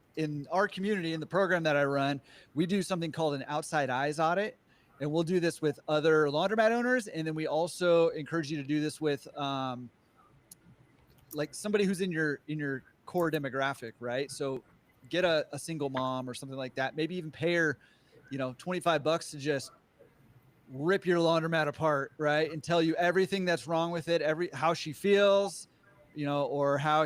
our community, in the program that I run, we do something called an outside eyes audit, and we'll do this with other laundromat owners, and then we also encourage you to do this with like somebody who's in your core demographic, right? So get a single mom or something like that. Maybe even pay her, $25 to just rip your laundromat apart, right? And tell you everything that's wrong with it, how she feels, or how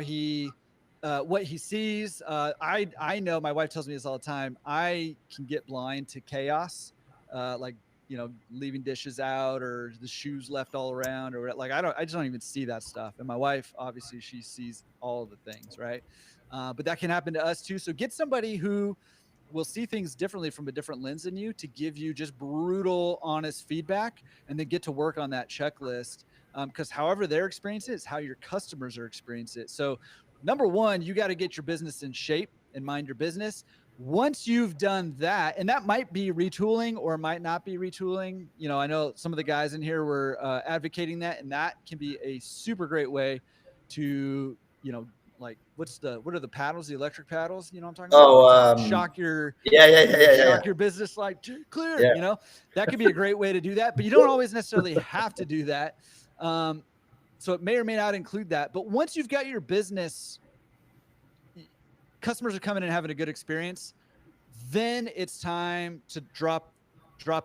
what he sees. I know, my wife tells me this all the time. I can get blind to chaos, like, leaving dishes out or the shoes left all around, or like, I just don't even see that stuff. And my wife, obviously, she sees all of the things, right? But that can happen to us too. So get somebody who will see things differently from a different lens than you, to give you just brutal, honest feedback, and then get to work on that checklist. Because however they're experiencing it is how your customers are experiencing it. So number one, you got to get your business in shape and mind your business. Once you've done that, and that might be retooling or might not be retooling. I know some of the guys in here were advocating that, and that can be a super great way to, like, what are the paddles, the electric paddles, I'm talking about? To shock your your business like clear. Yeah. That could be a great way to do that, but you don't always necessarily have to do that. So it may or may not include that. But once you've got your business, customers are coming and having a good experience, then it's time to drop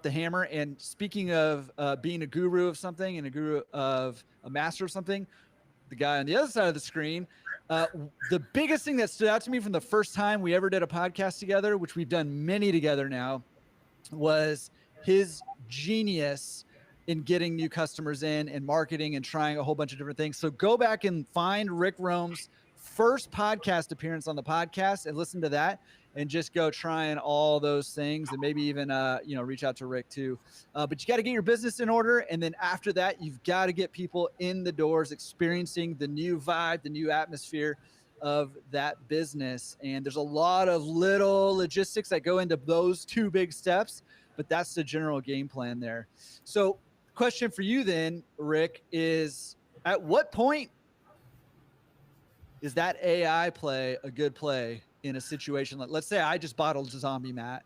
the hammer. And speaking of being a guru of something and a guru of a master of something, the guy on the other side of the screen, the biggest thing that stood out to me from the first time we ever did a podcast together, which we've done many together now, was his genius in getting new customers in and marketing and trying a whole bunch of different things. So go back and find Rick Rome's first podcast appearance on the podcast and listen to that, and just go trying all those things, and maybe even reach out to Rick too. But you got to get your business in order, and then after that, you've got to get people in the doors experiencing the new vibe, the new atmosphere of that business. And there's a lot of little logistics that go into those two big steps, but that's the general game plan there. So question for you then, Rick, is at what point is that AI play a good play in a situation like, let's say I just bottled a zombie mat,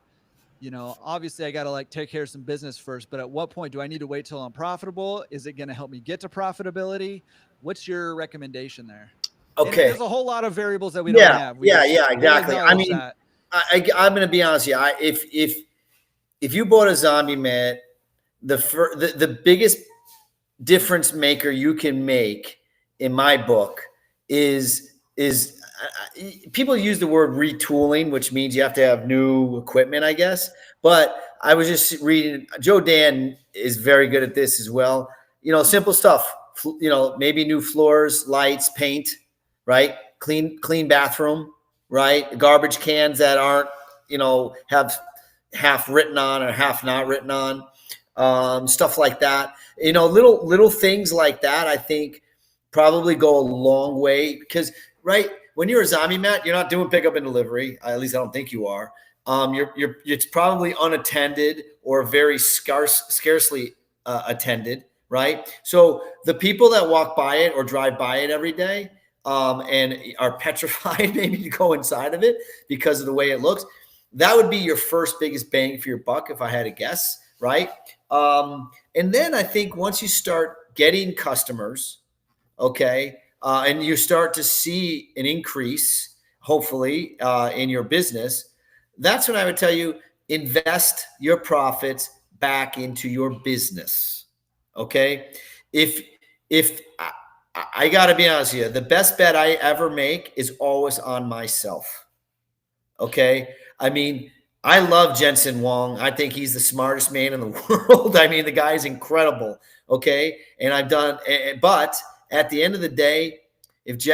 obviously I got to take care of some business first, but at what point do I need to wait till I'm profitable? Is it going to help me get to profitability? What's your recommendation there? Okay. And there's a whole lot of variables that we don't have. Exactly. I mean, I'm going to be honest with you. If you bought a zombie mat, the biggest difference maker you can make in my book is people use the word retooling, which means you have to have new equipment, I guess. But I was just reading, Joe Dan is very good at this as well. Simple stuff, maybe new floors, lights, paint, right? clean bathroom, right? Garbage cans that aren't, have half written on or half not written on, stuff like that. Little things like that, I think probably go a long way because, right, when you're a zombie mat, you're not doing pickup and delivery. At least I don't think you are. It's probably unattended or very scarcely attended, right? So the people that walk by it or drive by it every day, and are petrified maybe to go inside of it because of the way it looks, that would be your first biggest bang for your buck, if I had to guess, right? And then I think once you start getting customers, okay, and you start to see an increase, hopefully, in your business, that's when I would tell you invest your profits back into your business. Okay, if I got to be honest with you, the best bet I ever make is always on myself. Okay. I mean, I love Jensen Wong. I think he's the smartest man in the world. I mean, the guy's incredible. Okay. And but at the end of the day, if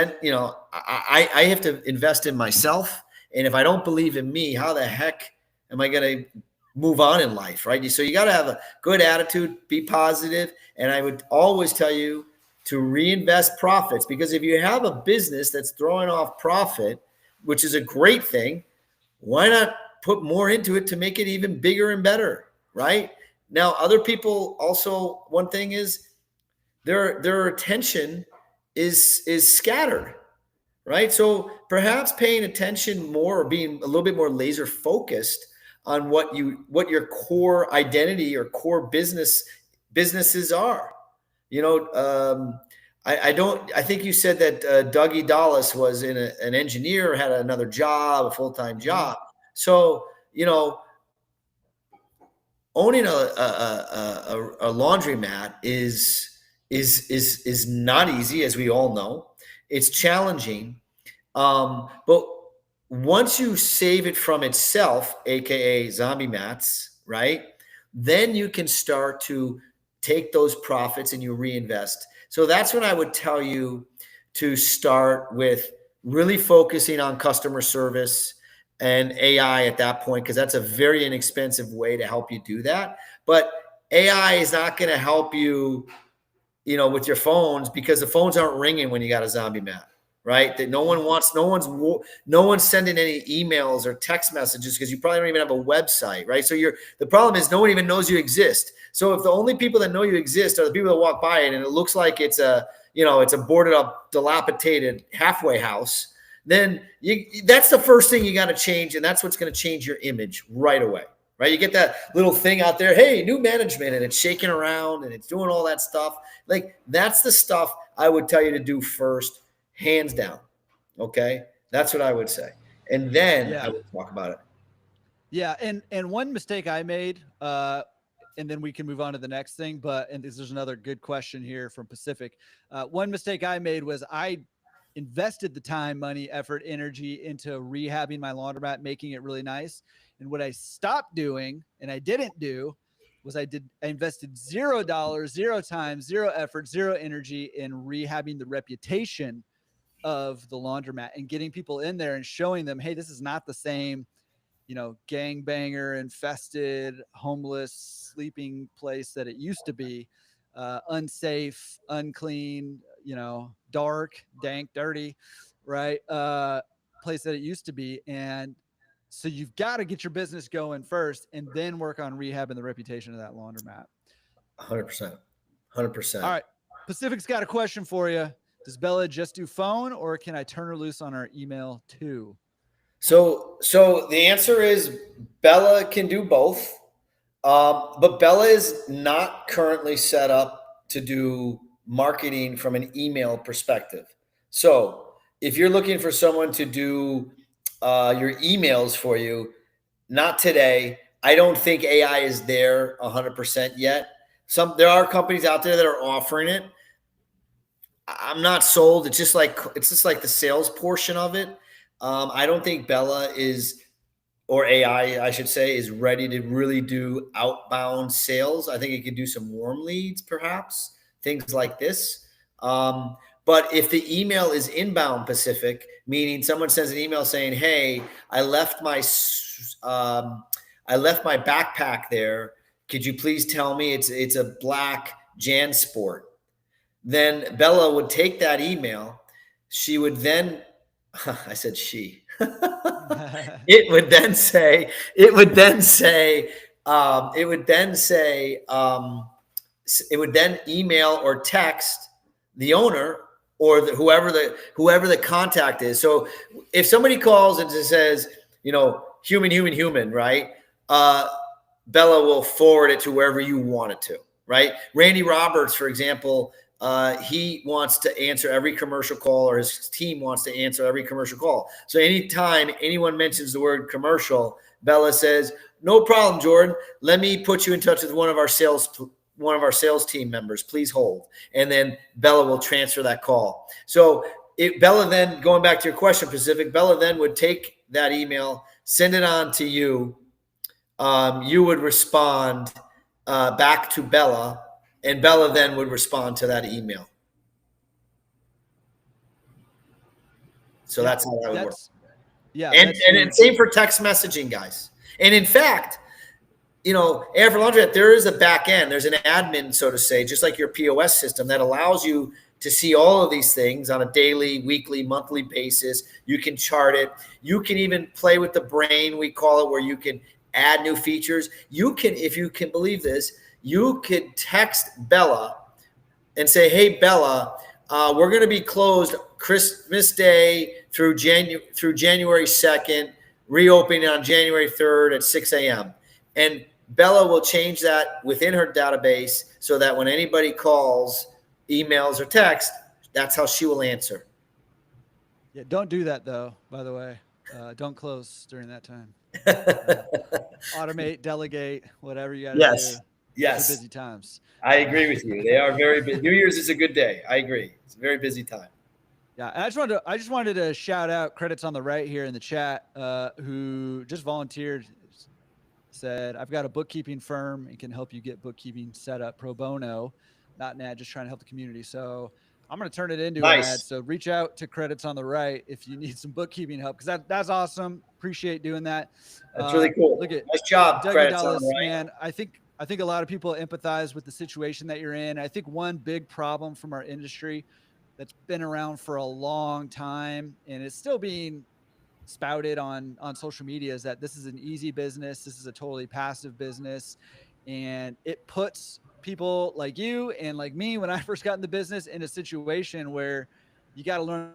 I have to invest in myself. And if I don't believe in me, how the heck am I going to move on in life? Right. So you got to have a good attitude, be positive. And I would always tell you to reinvest profits, because if you have a business that's throwing off profit, which is a great thing, why not put more into it to make it even bigger and better, right? Now, other people also, one thing is their attention is scattered, right? So perhaps paying attention more, or being a little bit more laser focused on what your core identity or core businesses are. I think you said that Dougie Dallas was an engineer, had another job, a full-time job. So, owning a laundromat is not easy, as we all know. It's challenging. But once you save it from itself, AKA zombie mats, right? Then you can start to take those profits and you reinvest. So that's when I would tell you to start with really focusing on customer service and AI at that point, because that's a very inexpensive way to help you do that. But AI is not going to help you, with your phones, because the phones aren't ringing when you got a zombie mat, right? That no one's sending any emails or text messages because you probably don't even have a website, right? So the problem is no one even knows you exist. So if the only people that know you exist are the people that walk by it, and it looks like it's a boarded up, dilapidated halfway house, then that's the first thing you got to change, and that's what's going to change your image right away. Right? You get that little thing out there, hey, new management, and it's shaking around and it's doing all that stuff. Like, that's the stuff I would tell you to do first, hands down. Okay? That's what I would say. And then I would talk about it. Yeah. And one mistake I made, and then we can move on to the next thing, and there's another good question here from Pacific. One mistake I made was I invested the time, money, effort, energy into rehabbing my laundromat, making it really nice. And what I stopped doing, and I didn't do, was I invested $0, zero time, zero effort, zero energy in rehabbing the reputation of the laundromat and getting people in there and showing them, hey, this is not the same, gangbanger infested, homeless, sleeping place that it used to be. Unsafe, unclean, dark, dank, dirty, right? Place that it used to be. And so you've got to get your business going first and then work on rehabbing the reputation of that laundromat. 100%. 100%. All right. Pacific's got a question for you. Does Bella just do phone, or can I turn her loose on our email too? So the answer is Bella can do both. But Bella is not currently set up to do marketing from an email perspective. So if you're looking for someone to do your emails for you, not today. I don't think AI is there 100% yet. There are companies out there that are offering it. I'm not sold. It's just like the sales portion of it. I don't think Bella or AI, I should say, is ready to really do outbound sales. I think it could do some warm leads, perhaps, things like this. But if the email is inbound Pacific, meaning someone sends an email saying, "Hey, I left my backpack there. Could you please tell me it's a black JanSport?" Then Bella would take that email. She would then, I said she. It would then say, it would then say, it would then say, it would then email or text the owner or whoever the contact is. So if somebody calls and says, human, right? Bella will forward it to wherever you want it to, right? Randy Roberts, for example, he wants to answer every commercial call, or his team wants to answer every commercial call. So anytime anyone mentions the word commercial, Bella says, "No problem, Jordan. Let me put you in touch with one of our sales team members. Please hold." And then Bella will transfer that call. So Bella then, going back to your question, Pacific, Bella then would take that email, send it on to you. You would respond back to Bella, and Bella then would respond to that email. So that's how that would work. Yeah. And same for text messaging, guys. And in fact, AI for Laundromat, there is a back end. There's an admin, so to say, just like your POS system, that allows you to see all of these things on a daily, weekly, monthly basis. You can chart it. You can even play with the brain, we call it, where you can add new features. You can, if you can believe this, you could text Bella and say, "Hey, Bella, we're going to be closed Christmas Day through January 2nd, reopening on January 3rd at 6 a.m. And Bella will change that within her database so that when anybody calls, emails, or text, that's how she will answer. Yeah, don't do that though, by the way. Don't close during that time. Automate, delegate, whatever you got to do. Yes. Those are busy times. I agree with you. They are very busy. New Year's is a good day. I agree. It's a very busy time. Yeah, I just wanted to shout out credits on the right here in the chat, who just volunteered, said, "I've got a bookkeeping firm and can help you get bookkeeping set up pro bono, not an ad, just trying to help the community." So I'm going to turn it into an ad. So reach out to credits on the right if you need some bookkeeping help, because that's awesome. Appreciate doing that. That's really cool. Look at nice job, Doug credits Dallas, on the right. man. I think a lot of people empathize with the situation that you're in. I think one big problem from our industry that's been around for a long time and it's still being spouted on social media is that this is an easy business. This is a totally passive business. And it puts people like you and like me, when I first got in the business, in a situation where you got to learn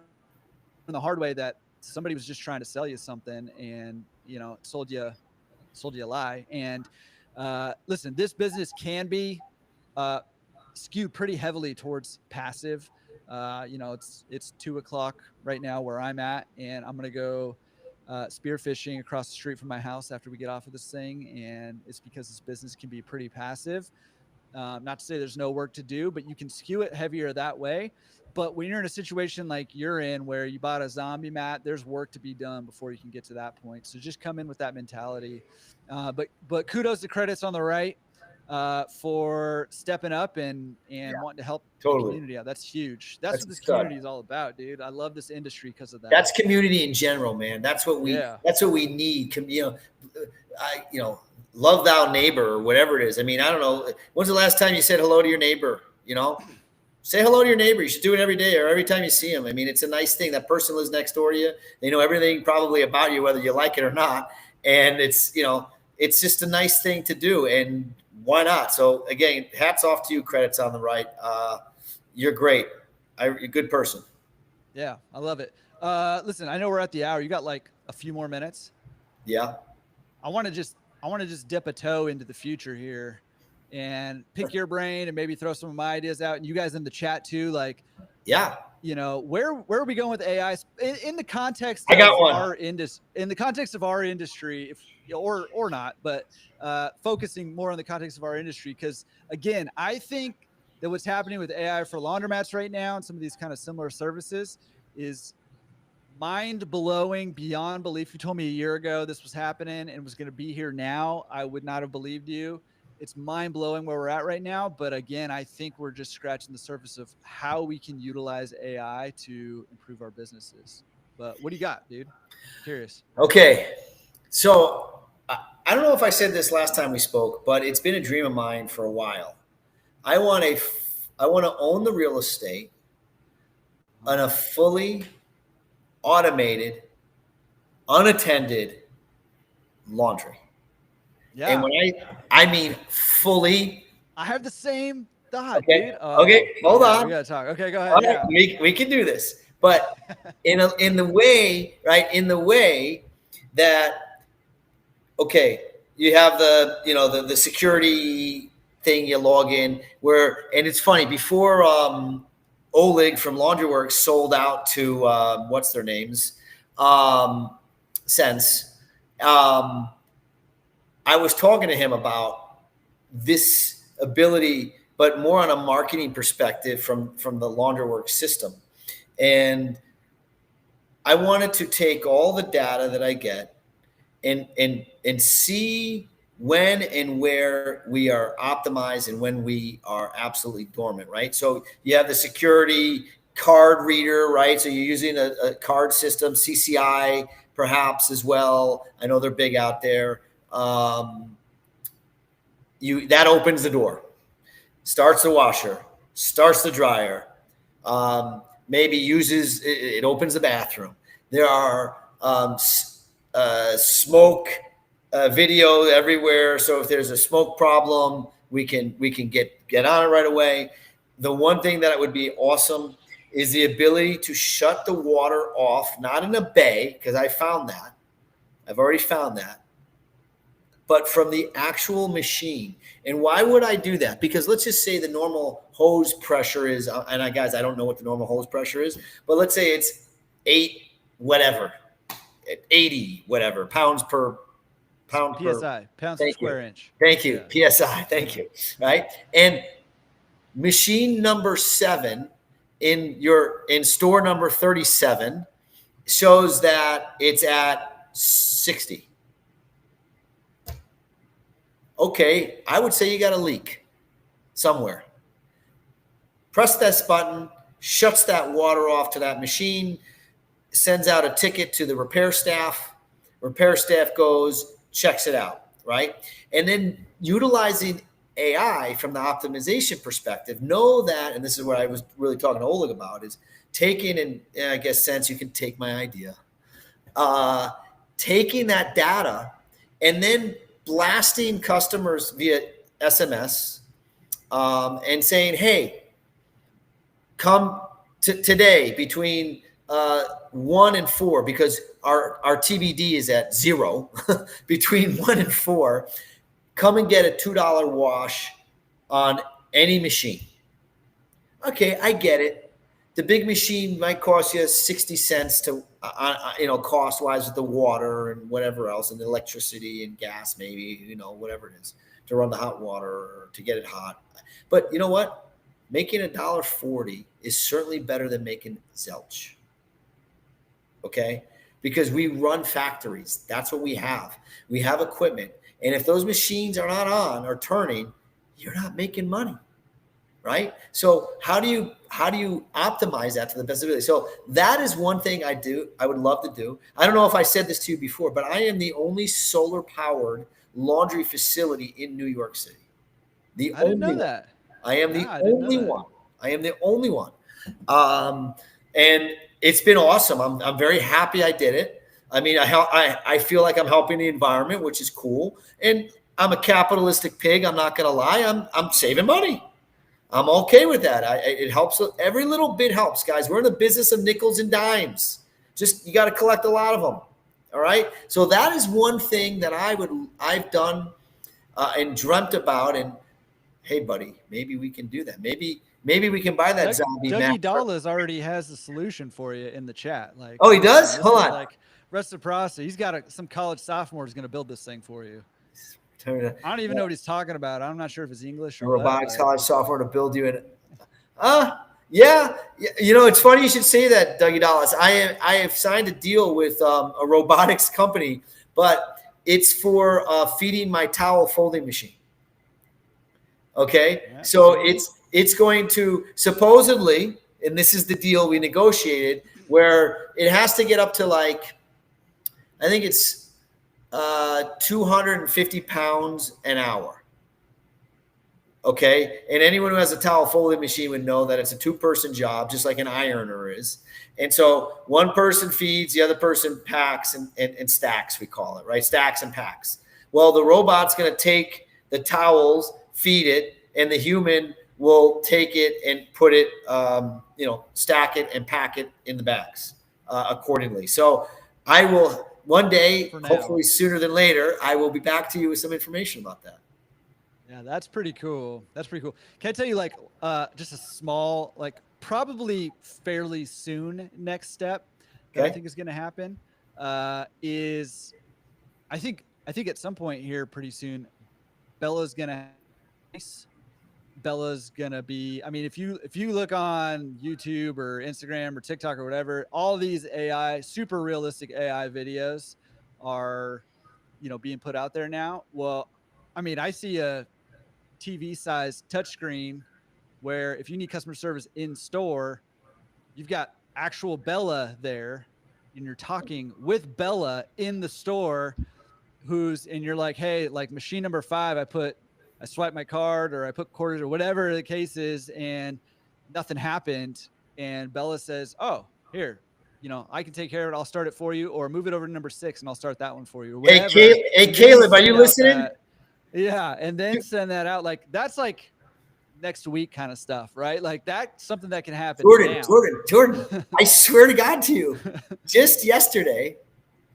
the hard way that somebody was just trying to sell you something and, sold you a lie. And listen, this business can be skewed pretty heavily towards passive. It's 2:00 right now where I'm at, and I'm gonna go spearfishing across the street from my house after we get off of this thing. And it's because this business can be pretty passive. Not to say there's no work to do, but you can skew it heavier that way. But when you're in a situation like you're in, where you bought a zombie mat, there's work to be done before you can get to that point. So just come in with that mentality. But kudos to credits on the right for stepping up and wanting to help the community out. That's huge. That's what this community is all about, dude. I love this industry because of that. That's community in general, man. That's what we need. Love thou neighbor, or whatever it is. I mean, I don't know. When's the last time you said hello to your neighbor? Say hello to your neighbor. You should do it every day or every time you see him. I mean, it's a nice thing. That person lives next door to you. They know everything probably about you, whether you like it or not. And it's just a nice thing to do. And why not? So again, hats off to you, credits on the right. You're great. You're a good person. Yeah, I love it. Listen, I know we're at the hour. You got like a few more minutes. Yeah. I want to just dip a toe into the future here and pick your brain and maybe throw some of my ideas out, and you guys in the chat too. Like, yeah, where are we going with AI in the context of our industry, if or not, but focusing more on the context of our industry. Because again, I think that what's happening with AI for laundromats right now and some of these kind of similar services is mind-blowing, beyond belief. You told me a year ago this was happening and was going to be here now, I would not have believed you. it's mind blowing where we're at right now. But again, I think we're just scratching the surface of how we can utilize AI to improve our businesses. But what do you got, dude? Curious. Okay. So I don't know if I said this last time we spoke, but it's been a dream of mine for a while. I want I want to own the real estate on a fully automated, unattended laundry. And Yeah. when I mean fully. I have the same thought, Okay. dude. Okay. Hold We on. gotta talk. Okay, go All ahead. right. Yeah. We can do this, but in the way, right? In the way that, okay, you have the security thing, you log in where, and it's funny, before Oleg from Laundryworks sold out to what's their names, Sense. I was talking to him about this ability, but more on a marketing perspective from the Laundryworks system. And I wanted to take all the data that I get and see when and where we are optimized and when we are absolutely dormant, right? So you have the security card reader, right? So you're using a card system, CCI perhaps as well. I know they're big out there. That opens the door, starts the washer, starts the dryer, maybe it opens the bathroom. There are smoke video everywhere. So if there's a smoke problem, we can get on it right away. The one thing that would be awesome is the ability to shut the water off, not in a bay, because I've already found that, but from the actual machine. And why would I do that? Because let's just say the normal hose pressure is, and guys, I don't know what the normal hose pressure is, but let's say it's 80 whatever pounds per pound PSI, pounds per square inch. Thank you. Yeah. PSI. Thank you. Right. And machine number 7 in store number 37 shows that it's at 60. Okay, I would say you got a leak somewhere. Press this button, shuts that water off to that machine, sends out a ticket to the repair staff. Repair staff goes, checks it out, right? And then utilizing AI from the optimization perspective, know that, and this is what I was really talking to Oleg about, is taking, and I guess since you can take my idea, taking that data and then blasting customers via SMS and saying, hey, come today between 1 and 4, because our TBD is at 0, between 1 and 4, come and get a $2 wash on any machine. Okay, I get it. The big machine might cost you 60 cents to, cost wise with the water and whatever else, and the electricity and gas, maybe, whatever it is to run the hot water or to get it hot. But you know what? Making $1.40 is certainly better than making zilch. Okay? Because we run factories. That's what we have. We have equipment. And if those machines are not on or turning, you're not making money. Right? So how do you optimize that to the best ability? So that is one thing I would love to do. I don't know if I said this to you before, but I am the only solar powered laundry facility in New York City. I didn't know that. I am the only one. I am the only one. And it's been awesome. I'm very happy I did it. I mean, I feel like I'm helping the environment, which is cool. And I'm a capitalistic pig. I'm not going to lie. I'm saving money. I'm okay with that. It helps. Every little bit helps, guys. We're in the business of nickels and dimes. Just, you got to collect a lot of them. All right. So that is one thing that I've done and dreamt about. And hey, buddy, maybe we can do that. Maybe we can buy that zombie. Dougie Dallas already has the solution for you in the chat. Like, oh, he does? Hold on. Like reciprocity. He's got some college sophomore is going to build this thing for you. I don't even know what he's talking about. I'm not sure if it's English or robotics college software to build you in. Yeah. It's funny you should say that, Dougie Dallas. I have signed a deal with a robotics company, but it's for feeding my towel folding machine. Okay, Yeah, so see? it's going to supposedly, and this is the deal we negotiated, where it has to get up to like, I think it's 250 pounds an hour. Okay. And anyone who has a towel folding machine would know that it's a two-person job, just like an ironer is. And so one person feeds, the other person packs and stacks, we call it, right? Stacks and packs. Well, the robot's going to take the towels, feed it, and the human will take it and put it, stack it and pack it in the bags accordingly. So I will one day, For now. hopefully sooner than later, I will be back to you with some information about that. Yeah, that's pretty cool. That's pretty cool. Can I tell you like just a small, like probably fairly soon next step that I Okay. think is gonna happen? Is I think at some point here pretty soon, Bella's gonna nice. Bella's gonna be. I mean, if you look on YouTube or Instagram or TikTok or whatever, all these AI, super realistic AI videos are, being put out there now. Well, I mean, I see a TV size touchscreen where if you need customer service in store, you've got actual Bella there and you're talking with Bella in the store and you're like, hey, like machine number 5, I swiped my card or I put quarters or whatever the case is, and nothing happened. And Bella says, oh, here, I can take care of it. I'll start it for you, or move it over to number 6 and I'll start that one for you, or Hey, whatever. Hey, And then Caleb, are you send out listening? that. Yeah. And then send that out. Like that's like next week kind of stuff, right? Like that's something that can happen now. Jordan, I swear to God to you, just yesterday,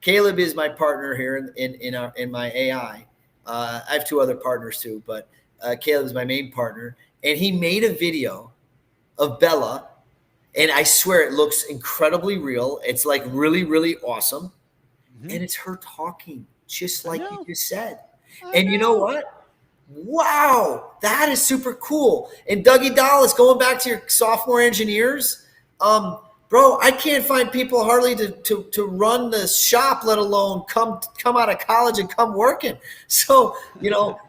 Caleb is my partner here in my AI. I have two other partners too, but Caleb is my main partner, and he made a video of Bella, and I swear it looks incredibly real. It's like really, really awesome, Mm-hmm. and it's her talking just I like you know. just said. I And you know know. what? Wow, that is super cool. And Dougie Dallas, going back to your sophomore engineers, bro, I can't find people hardly to run the shop, let alone come out of college and come working. So,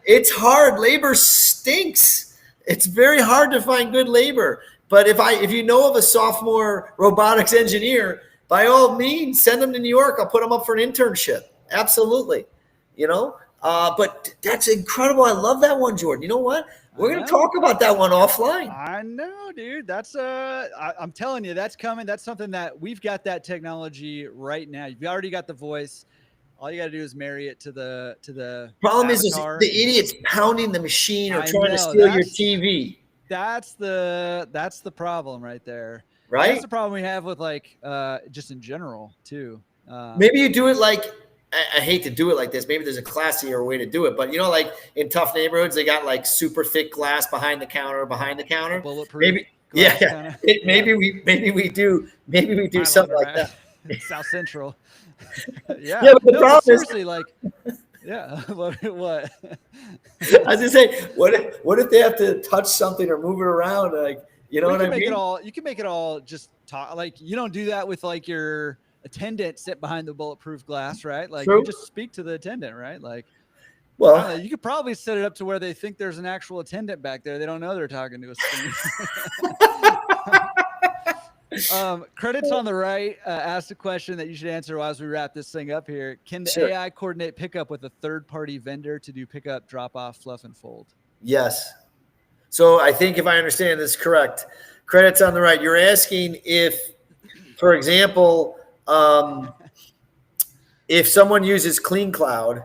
it's hard. Labor stinks. It's very hard to find good labor. But if you know of a sophomore robotics engineer, by all means, send them to New York. I'll put them up for an internship. Absolutely. But that's incredible. I love that one, Jordan. You know what? I We're going to know. talk about that one offline. I know, dude. I'm telling you, that's coming. That's something that we've got that technology right now. You've already got the voice. All you got to do is marry it to the Problem is avatar, the and idiots pounding the machine or I trying to know steal your TV, that's the problem right there, and that's right? the problem we have with like just in general too. Maybe you do it like, I hate to do it like this. Maybe there's a classier way to do it, but like in tough neighborhoods, they got like super thick glass behind the counter. Bulletproof Maybe, yeah, glass yeah. kind of. Yeah, maybe we do something Highlander like right? that. South Central. Yeah, Yeah, but the no, but problem is, seriously, like, yeah, what? I was just say, what if they have to touch something or move it around? Like, you know Well, you what I can make it mean? all. You can make it all just talk. Like you don't do that with like your attendant sit behind the bulletproof glass, right? Like you True. just speak to the attendant, right? Like I don't Well, know. You could probably set it up to where they think there's an actual attendant back there. They don't know they're talking to a screen. Credits on the right asked a question that you should answer as we wrap this thing up here. Can the sure. AI coordinate pickup with a third-party vendor to do pickup, drop off, fluff, and fold? Yes. So I think if I understand this correct, credits on the right. You're asking if, for example, if someone uses Clean Cloud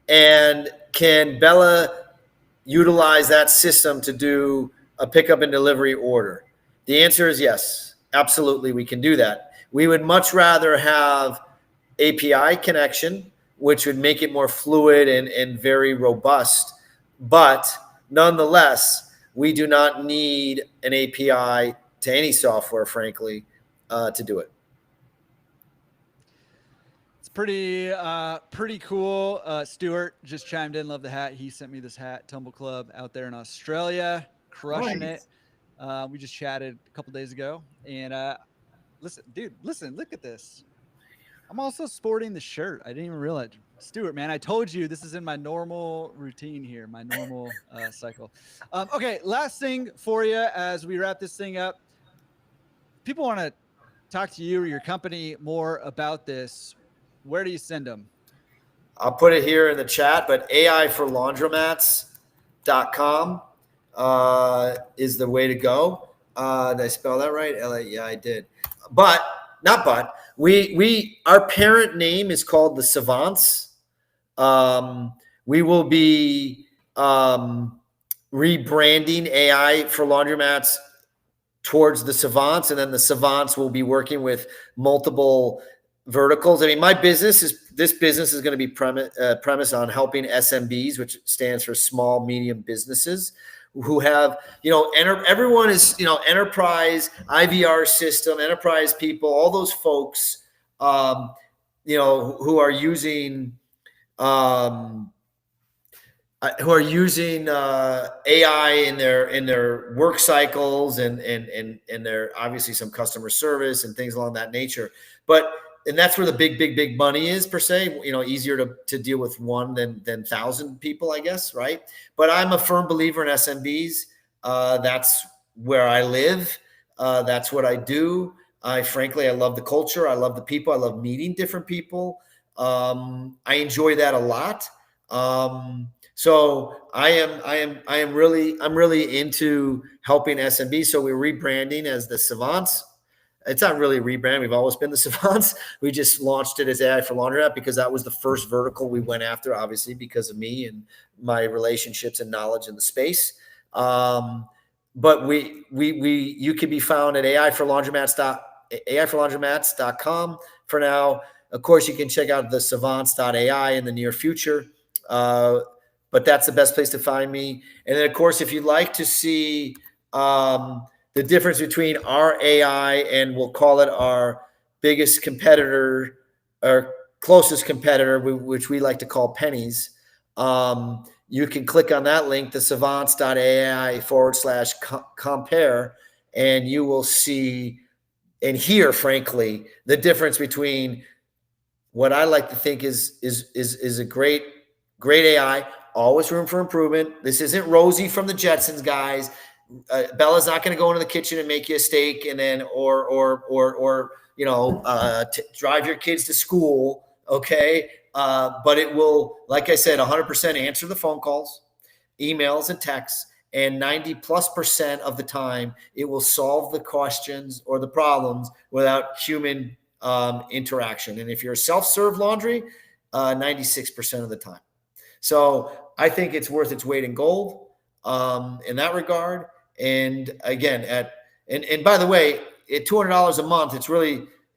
and can Bella utilize that system to do a pickup and delivery order? The answer is yes, absolutely, we can do that. We would much rather have API connection, which would make it more fluid and very robust. But nonetheless, we do not need an API to any software, frankly, to do it. It's pretty cool. Stuart just chimed in, love the hat. He sent me this hat, Tumble Club out there in Australia, crushing it. Nice. We just chatted a couple days ago, and listen, dude, look at this. I'm also sporting the shirt. I didn't even realize. Stuart, man, I told you this is in my normal routine here, my normal cycle. Okay, last thing for you as we wrap this thing up. People want to talk to you or your company more about this. Where do you send them? I'll put it here in the chat, but aiforlaundromats.com is the way to go. Did I spell that right? LA, yeah, I did. But not but we our parent name is called the Savants. We will be rebranding AI for laundromats towards the Savants, and then the Savants will be working with multiple verticals. I mean, this business is going to be premised on helping SMBs, which stands for small medium businesses, who have, everyone is, enterprise IVR system, enterprise people, all those folks, who are using AI in their work cycles and their, obviously, some customer service and things along that nature. And that's where the big money is, per se. Easier to deal with one than 1,000 people, I guess, right? But I'm a firm believer in SMBs. That's where I live. That's what I do. Frankly, I love the culture. I love the people. I love meeting different people. I enjoy that a lot. So I'm really into helping SMBs. So we're rebranding as the Savants. It's not really a rebrand. We've always been the Savants. We just launched it as AI for Laundromat because that was the first vertical we went after, obviously, because of me and my relationships and knowledge in the space. But you can be found at aiforlaundromats.com for now. Of course, you can check out the savants.ai in the near future. But that's the best place to find me. And then, of course, if you'd like to see the difference between our AI and we'll call it our biggest competitor, or closest competitor, which we like to call pennies, you can click on that link, the savants.ai/compare, and you will see and hear, frankly, the difference between what I like to think is a great AI. Always room for improvement. This isn't Rosie from the Jetsons, guys. Bella's not going to go into the kitchen and make you a steak and then drive your kids to school. Okay. But it will, like I said, 100% answer the phone calls, emails, and texts. And 90+% of the time, it will solve the questions or the problems without human interaction. And if you're a self-serve laundry, 96% of the time. So I think it's worth its weight in gold in that regard. And again, and by the way, at $200 a month,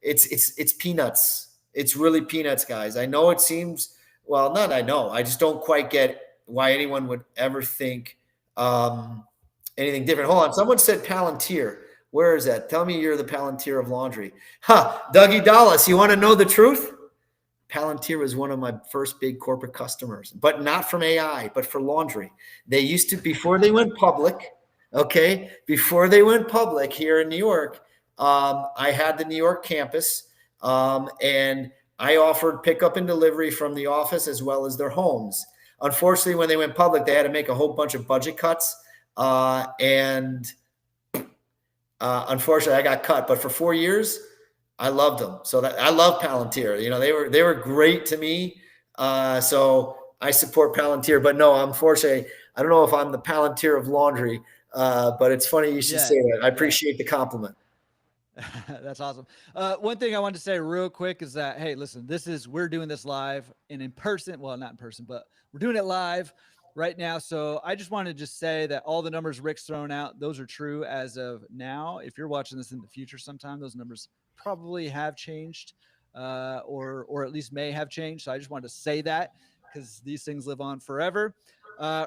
it's peanuts. It's really peanuts, guys. I know it seems, well, not I know. I just don't quite get why anyone would ever think anything different. Hold on. Someone said Palantir. Where is that? Tell me you're the Palantir of laundry. Dougie Dallas, you want to know the truth? Palantir was one of my first big corporate customers, but not from AI, but for laundry. They used to, before they went public, before they went public here in New York, I had the New York campus, and I offered pickup and delivery from the office as well as their homes. Unfortunately, when they went public, they had to make a whole bunch of budget cuts, and unfortunately, I got cut. But for 4 years, I loved them. So I love Palantir. They were great to me. So I support Palantir. But no, unfortunately, I don't know if I'm the Palantir of laundry. But it's funny you should say that. I appreciate the compliment. That's awesome. One thing I wanted to say real quick is that, hey, listen, we're doing this live and in person. Well, not in person, but we're doing it live right now. So I just wanted to just say that all the numbers Rick's thrown out, those are true as of now. If you're watching this in the future sometime, those numbers probably have changed, or at least may have changed. So I just wanted to say that because these things live on forever.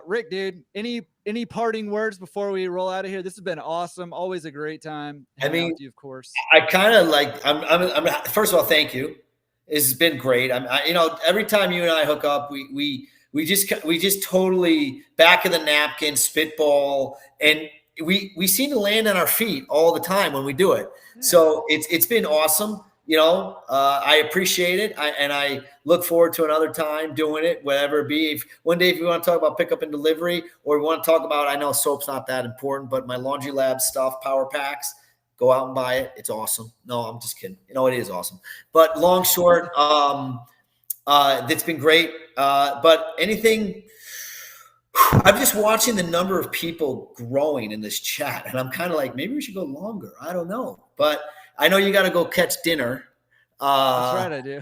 Rick, dude, any parting words before we roll out of here? This has been awesome. Always a great time hanging out with you, of course. I kind of like, I'm first of all, thank you. It's been great. Every time you and I hook up, we just totally back of the napkin spitball, and we seem to land on our feet all the time when we do it. Yeah. So it's been awesome. I appreciate it. And I look forward to another time doing it, whatever it be. If one day, if you want to talk about pickup and delivery, or you want to talk about, I know soap's not that important, but my Laundry Lab stuff, power packs, go out and buy it. It's awesome. No, I'm just kidding. It is awesome. But long, short, it's been great. But anything, I'm just watching the number of people growing in this chat, and I'm kind of like, maybe we should go longer. I don't know, but I know you got to go catch dinner. That's right, I do.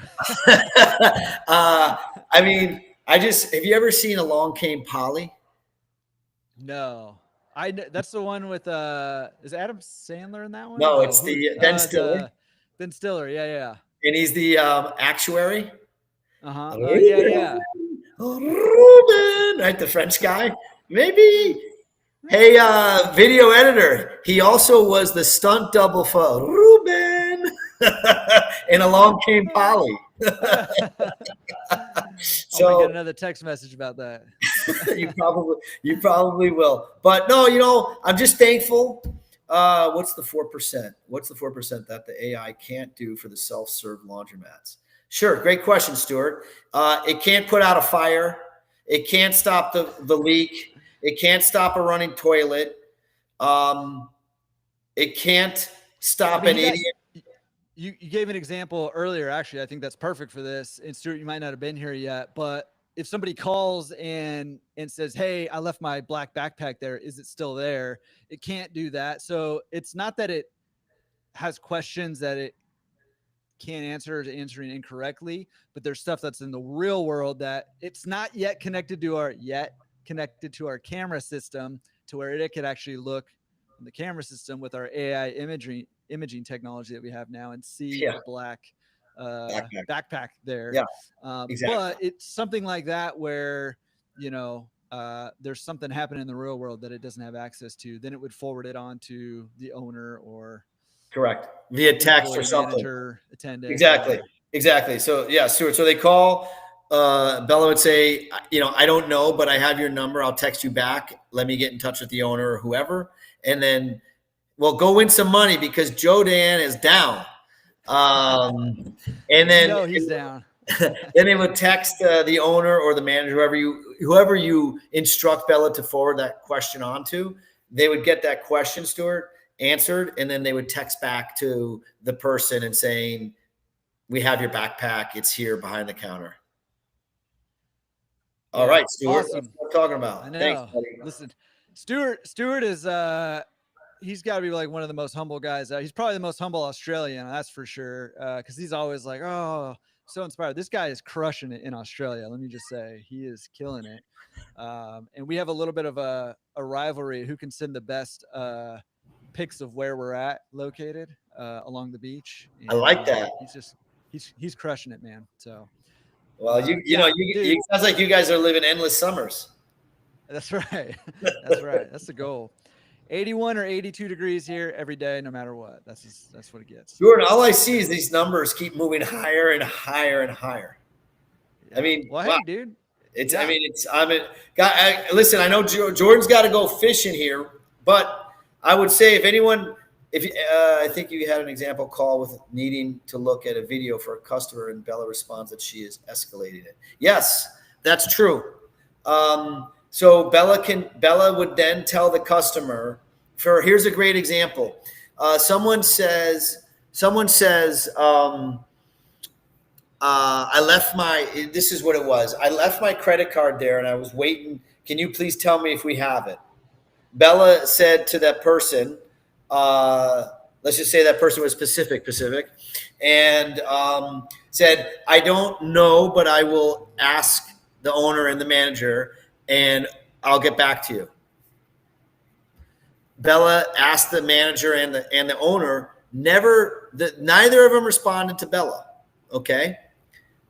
I mean, have you ever seen Along Came Polly? No. That's the one with is Adam Sandler in that one? No, it's the Ben Stiller. Ben Stiller, yeah. And he's the actuary. Uh-huh. Oh, yeah. Ruben, right? The French guy. Maybe. Hey, video editor. He also was the stunt double for Ruben. And Along Came Polly. So I'll get another text message about that. you probably will. But no, I'm just thankful. What's the 4%? What's the 4% that the AI can't do for the self-serve laundromats? Sure, great question, Stuart. It can't put out a fire. It can't stop the leak. It can't stop a running toilet. It can't stop an idiot. You gave an example earlier. Actually, I think that's perfect for this. And Stuart, you might not have been here yet, but if somebody calls and says, "Hey, I left my black backpack there. Is it still there?" It can't do that. So it's not that it has questions that it can't answer or answering incorrectly, but there's stuff that's in the real world that it's not yet connected to our camera system to where it could actually look in the camera system with our AI imaging technology that we have now and see a black backpack there. Yeah, exactly. But it's something like that where, there's something happening in the real world that it doesn't have access to, then it would forward it on to the owner or correct via text or something. Manager, attendant. Exactly. So yeah, Stuart. So they call. Bella would say, I don't know, but I have your number. I'll text you back. Let me get in touch with the owner or whoever, and then we'll go win some money because Joe Dan is down. And then he's down. Then they would text the owner or the manager, whoever you instruct Bella to forward that question on to. They would get that question, Stuart, answered, and then they would text back to the person and saying, "We have your backpack. It's here behind the counter." All right, Stuart. Awesome. That's what I'm talking about. I know. Thanks, buddy. Listen, Stuart is he's got to be like one of the most humble guys. He's probably the most humble Australian, that's for sure. Because he's always like, "Oh, so inspired." This guy is crushing it in Australia. Let me just say, he is killing it. And we have a little bit of a rivalry who can send the best pics of where we're located along the beach. And, I like that. He's crushing it, man. So. Well, it sounds like you guys are living endless summers. That's right. That's right. That's the goal. 81 or 82 degrees here every day, no matter what. That's what it gets. Jordan, all I see is these numbers keep moving higher and higher and higher. Yeah. I mean, wow. Hey, dude. Listen, I know Jordan's got to go fishing here, but I would say I think you had an example call with needing to look at a video for a customer, and Bella responds that she is escalating it. Yes, that's true. So Bella would then tell the customer. Here's a great example. Someone says, this is what it was. I left my credit card there and I was waiting. Can you please tell me if we have it? Bella said to that person, let's just say that person was Pacific, and said, "I don't know, but I will ask the owner and the manager, and I'll get back to you." Bella asked the manager and the owner. Neither of them responded to Bella. Okay.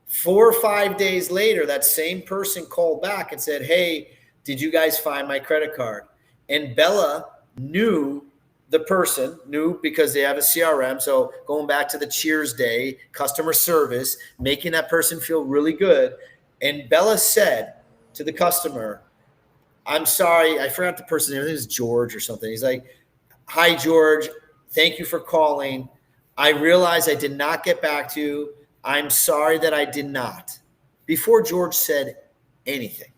4 or 5 days later, that same person called back and said, "Hey, did you guys find my credit card?" And Bella knew because they have a CRM. So going back to the Cheers Day, customer service, making that person feel really good. And Bella said to the customer, "I'm sorry, I forgot the person's name. I think it was George or something." He's like, "Hi, George. Thank you for calling. I realize I did not get back to you. I'm sorry that I did not. Before George said anything,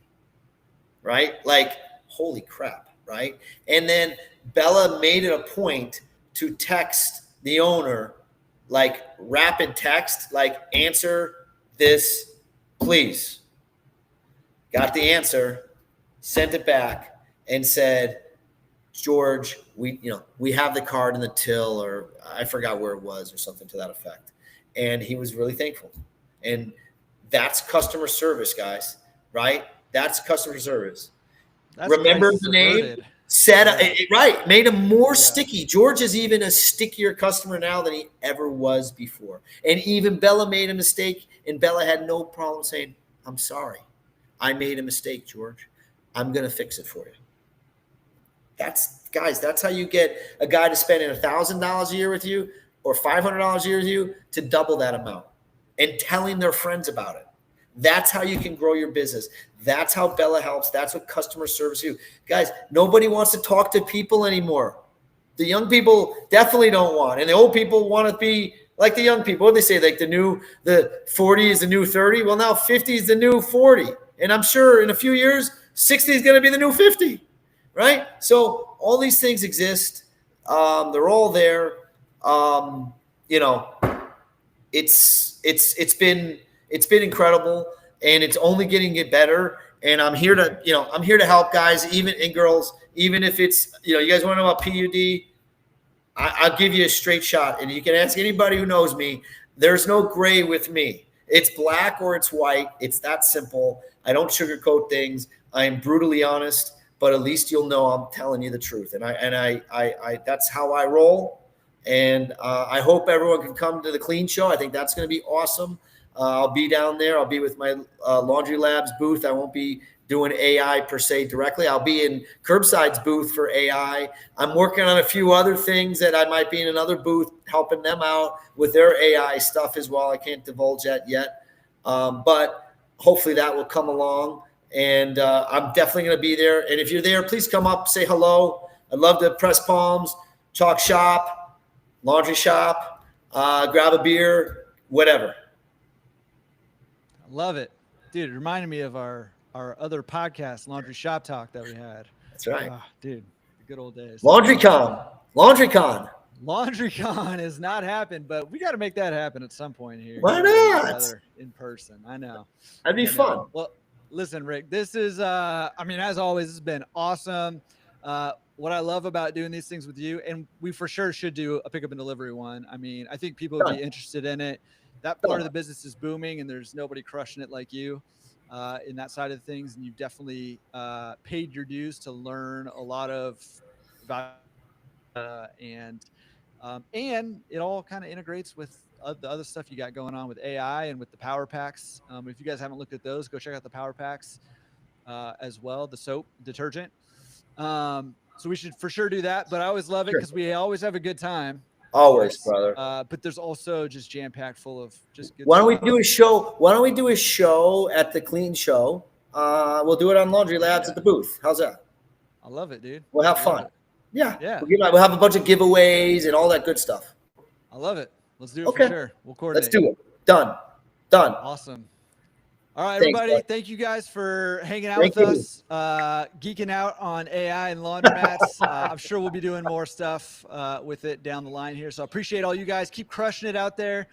right? Like, holy crap, right? And then Bella made it a point to text the owner, like rapid text, like, answer this, please. Got the answer, sent it back, and said, George, we have the card in the till, or I forgot where it was, or something to that effect. And he was really thankful. And that's customer service, guys, right? That's customer service. That's Remember crisis the name, averted. said Yeah. right, made him more Yeah. sticky. George is even a stickier customer now than he ever was before. And even Bella made a mistake, and Bella had no problem saying, I'm sorry. I made a mistake, George. I'm going to fix it for you. That's how you get a guy to spend $1,000 a year with you or $500 a year with you to double that amount and telling their friends about it. That's how you can grow your business. That's how Bella helps. That's what customer service do. Guys, nobody wants to talk to people anymore. The young people definitely don't want, and the old people want to be like the young people. What do they say? Like the 40 is the new 30. Well, now 50 is the new 40. And I'm sure in a few years, 60 is going to be the new 50. Right? So all these things exist. They're all there. You know, it's been incredible, and it's only getting it better. And I'm here to help guys, even and girls, even if it's you guys want to know about PUD. I'll give you a straight shot, and you can ask anybody who knows me. There's no gray with me. It's black or it's white. It's that simple. I don't sugarcoat things. I am brutally honest, but at least you'll know I'm telling you the truth. And I that's how I roll. And I hope everyone can come to the Clean Show. I think that's going to be awesome. I'll be down there. I'll be with my Laundry Labs booth. I won't be doing AI per se directly. I'll be in Curbside's booth for AI. I'm working on a few other things that I might be in another booth helping them out with their AI stuff as well. I can't divulge that yet. But hopefully that will come along. And I'm definitely going to be there. And if you're there, please come up, say hello. I'd love to press palms, talk shop, laundry shop, grab a beer, whatever. Love it. Dude, it reminded me of our other podcast, Laundry Shop Talk, that we had. That's right. Dude, the good old days. LaundryCon. LaundryCon has not happened, but we got to make that happen at some point here. Why not? In person. I know. That'd be fun. Well, listen, Rick, this is, as always, this has been awesome. What I love about doing these things with you, and we for sure should do a pickup and delivery one. I mean, I think people would be interested in it. That part of the business is booming, and there's nobody crushing it like you in that side of things. And you've definitely paid your dues to learn a lot of value, and it all kind of integrates with the other stuff you got going on with AI and with the power packs. If you guys haven't looked at those, go check out the power packs as well, the soap detergent. So we should for sure do that. But I always love it because we always have a good time. Always, brother. But there's also just jam packed full of just good Why don't stuff. we do a show? Why don't we do a show at the Clean Show? We'll do it on Laundry Labs at the booth. How's that? I love it, dude. We'll have fun. Yeah. Yeah. We'll have a bunch of giveaways and all that good stuff. I love it. Let's do it for sure. We'll coordinate. Let's do it. Done. Awesome. All right, everybody. Thank you guys for hanging out with us, geeking out on AI and laundromats. I'm sure we'll be doing more stuff with it down the line here. So I appreciate all you guys. Keep crushing it out there.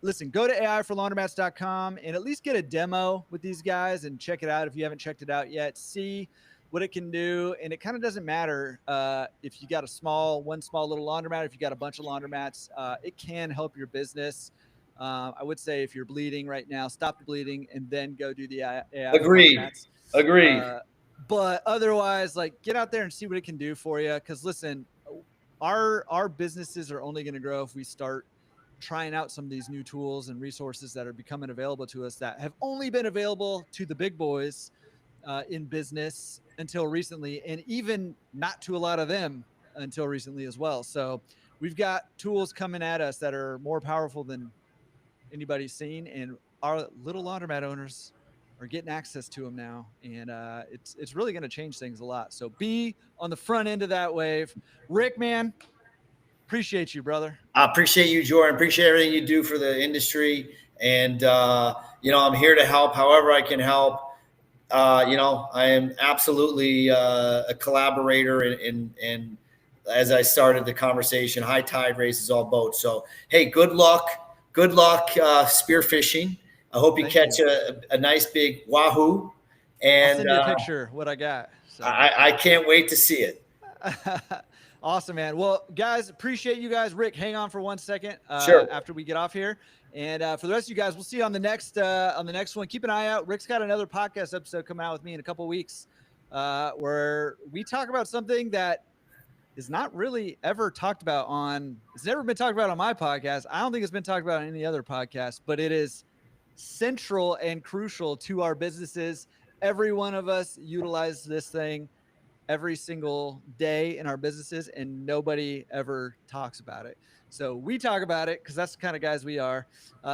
Listen, go to aiforlaundromats.com and at least get a demo with these guys and check it out if you haven't checked it out yet. See what it can do. And it kind of doesn't matter if you got one small little laundromat, if you got a bunch of laundromats, it can help your business. I would say if you're bleeding right now, stop the bleeding and then go do the AI. Agreed. But otherwise, get out there and see what it can do for you. Because listen, our businesses are only going to grow if we start trying out some of these new tools and resources that are becoming available to us that have only been available to the big boys in business until recently, and even not to a lot of them until recently as well. So we've got tools coming at us that are more powerful than anybody's seen, and our little laundromat owners are getting access to them now, and it's really going to change things a lot. So be on the front end of that wave. Rick, man, Appreciate you, brother. I appreciate you, Jordan. Appreciate everything you do for the industry. And, I'm here to help however I can help. I am absolutely a collaborator. And as I started the conversation, high tide raises all boats. So, hey, good luck. Good luck spearfishing. I hope you catch a nice big wahoo. And I'll send you a picture what I got. So. I can't wait to see it. Awesome, man. Well, guys, appreciate you guys. Rick, hang on for 1 second Sure. after we get off here. And for the rest of you guys, we'll see you on the next one. Keep an eye out. Rick's got another podcast episode coming out with me in a couple of weeks where we talk about something that is not really ever talked about it's never been talked about on my podcast. I don't think it's been talked about on any other podcast, but it is central and crucial to our businesses. Every one of us utilize this thing every single day in our businesses, and nobody ever talks about it. So we talk about it because that's the kind of guys we are.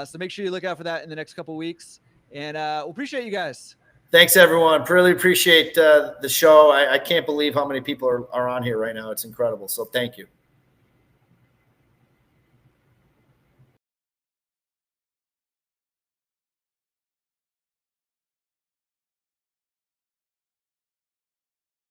So make sure you look out for that in the next couple of weeks. And we'll appreciate you guys. Thanks, everyone. Really appreciate the show. I can't believe how many people are on here right now. It's incredible. So thank you.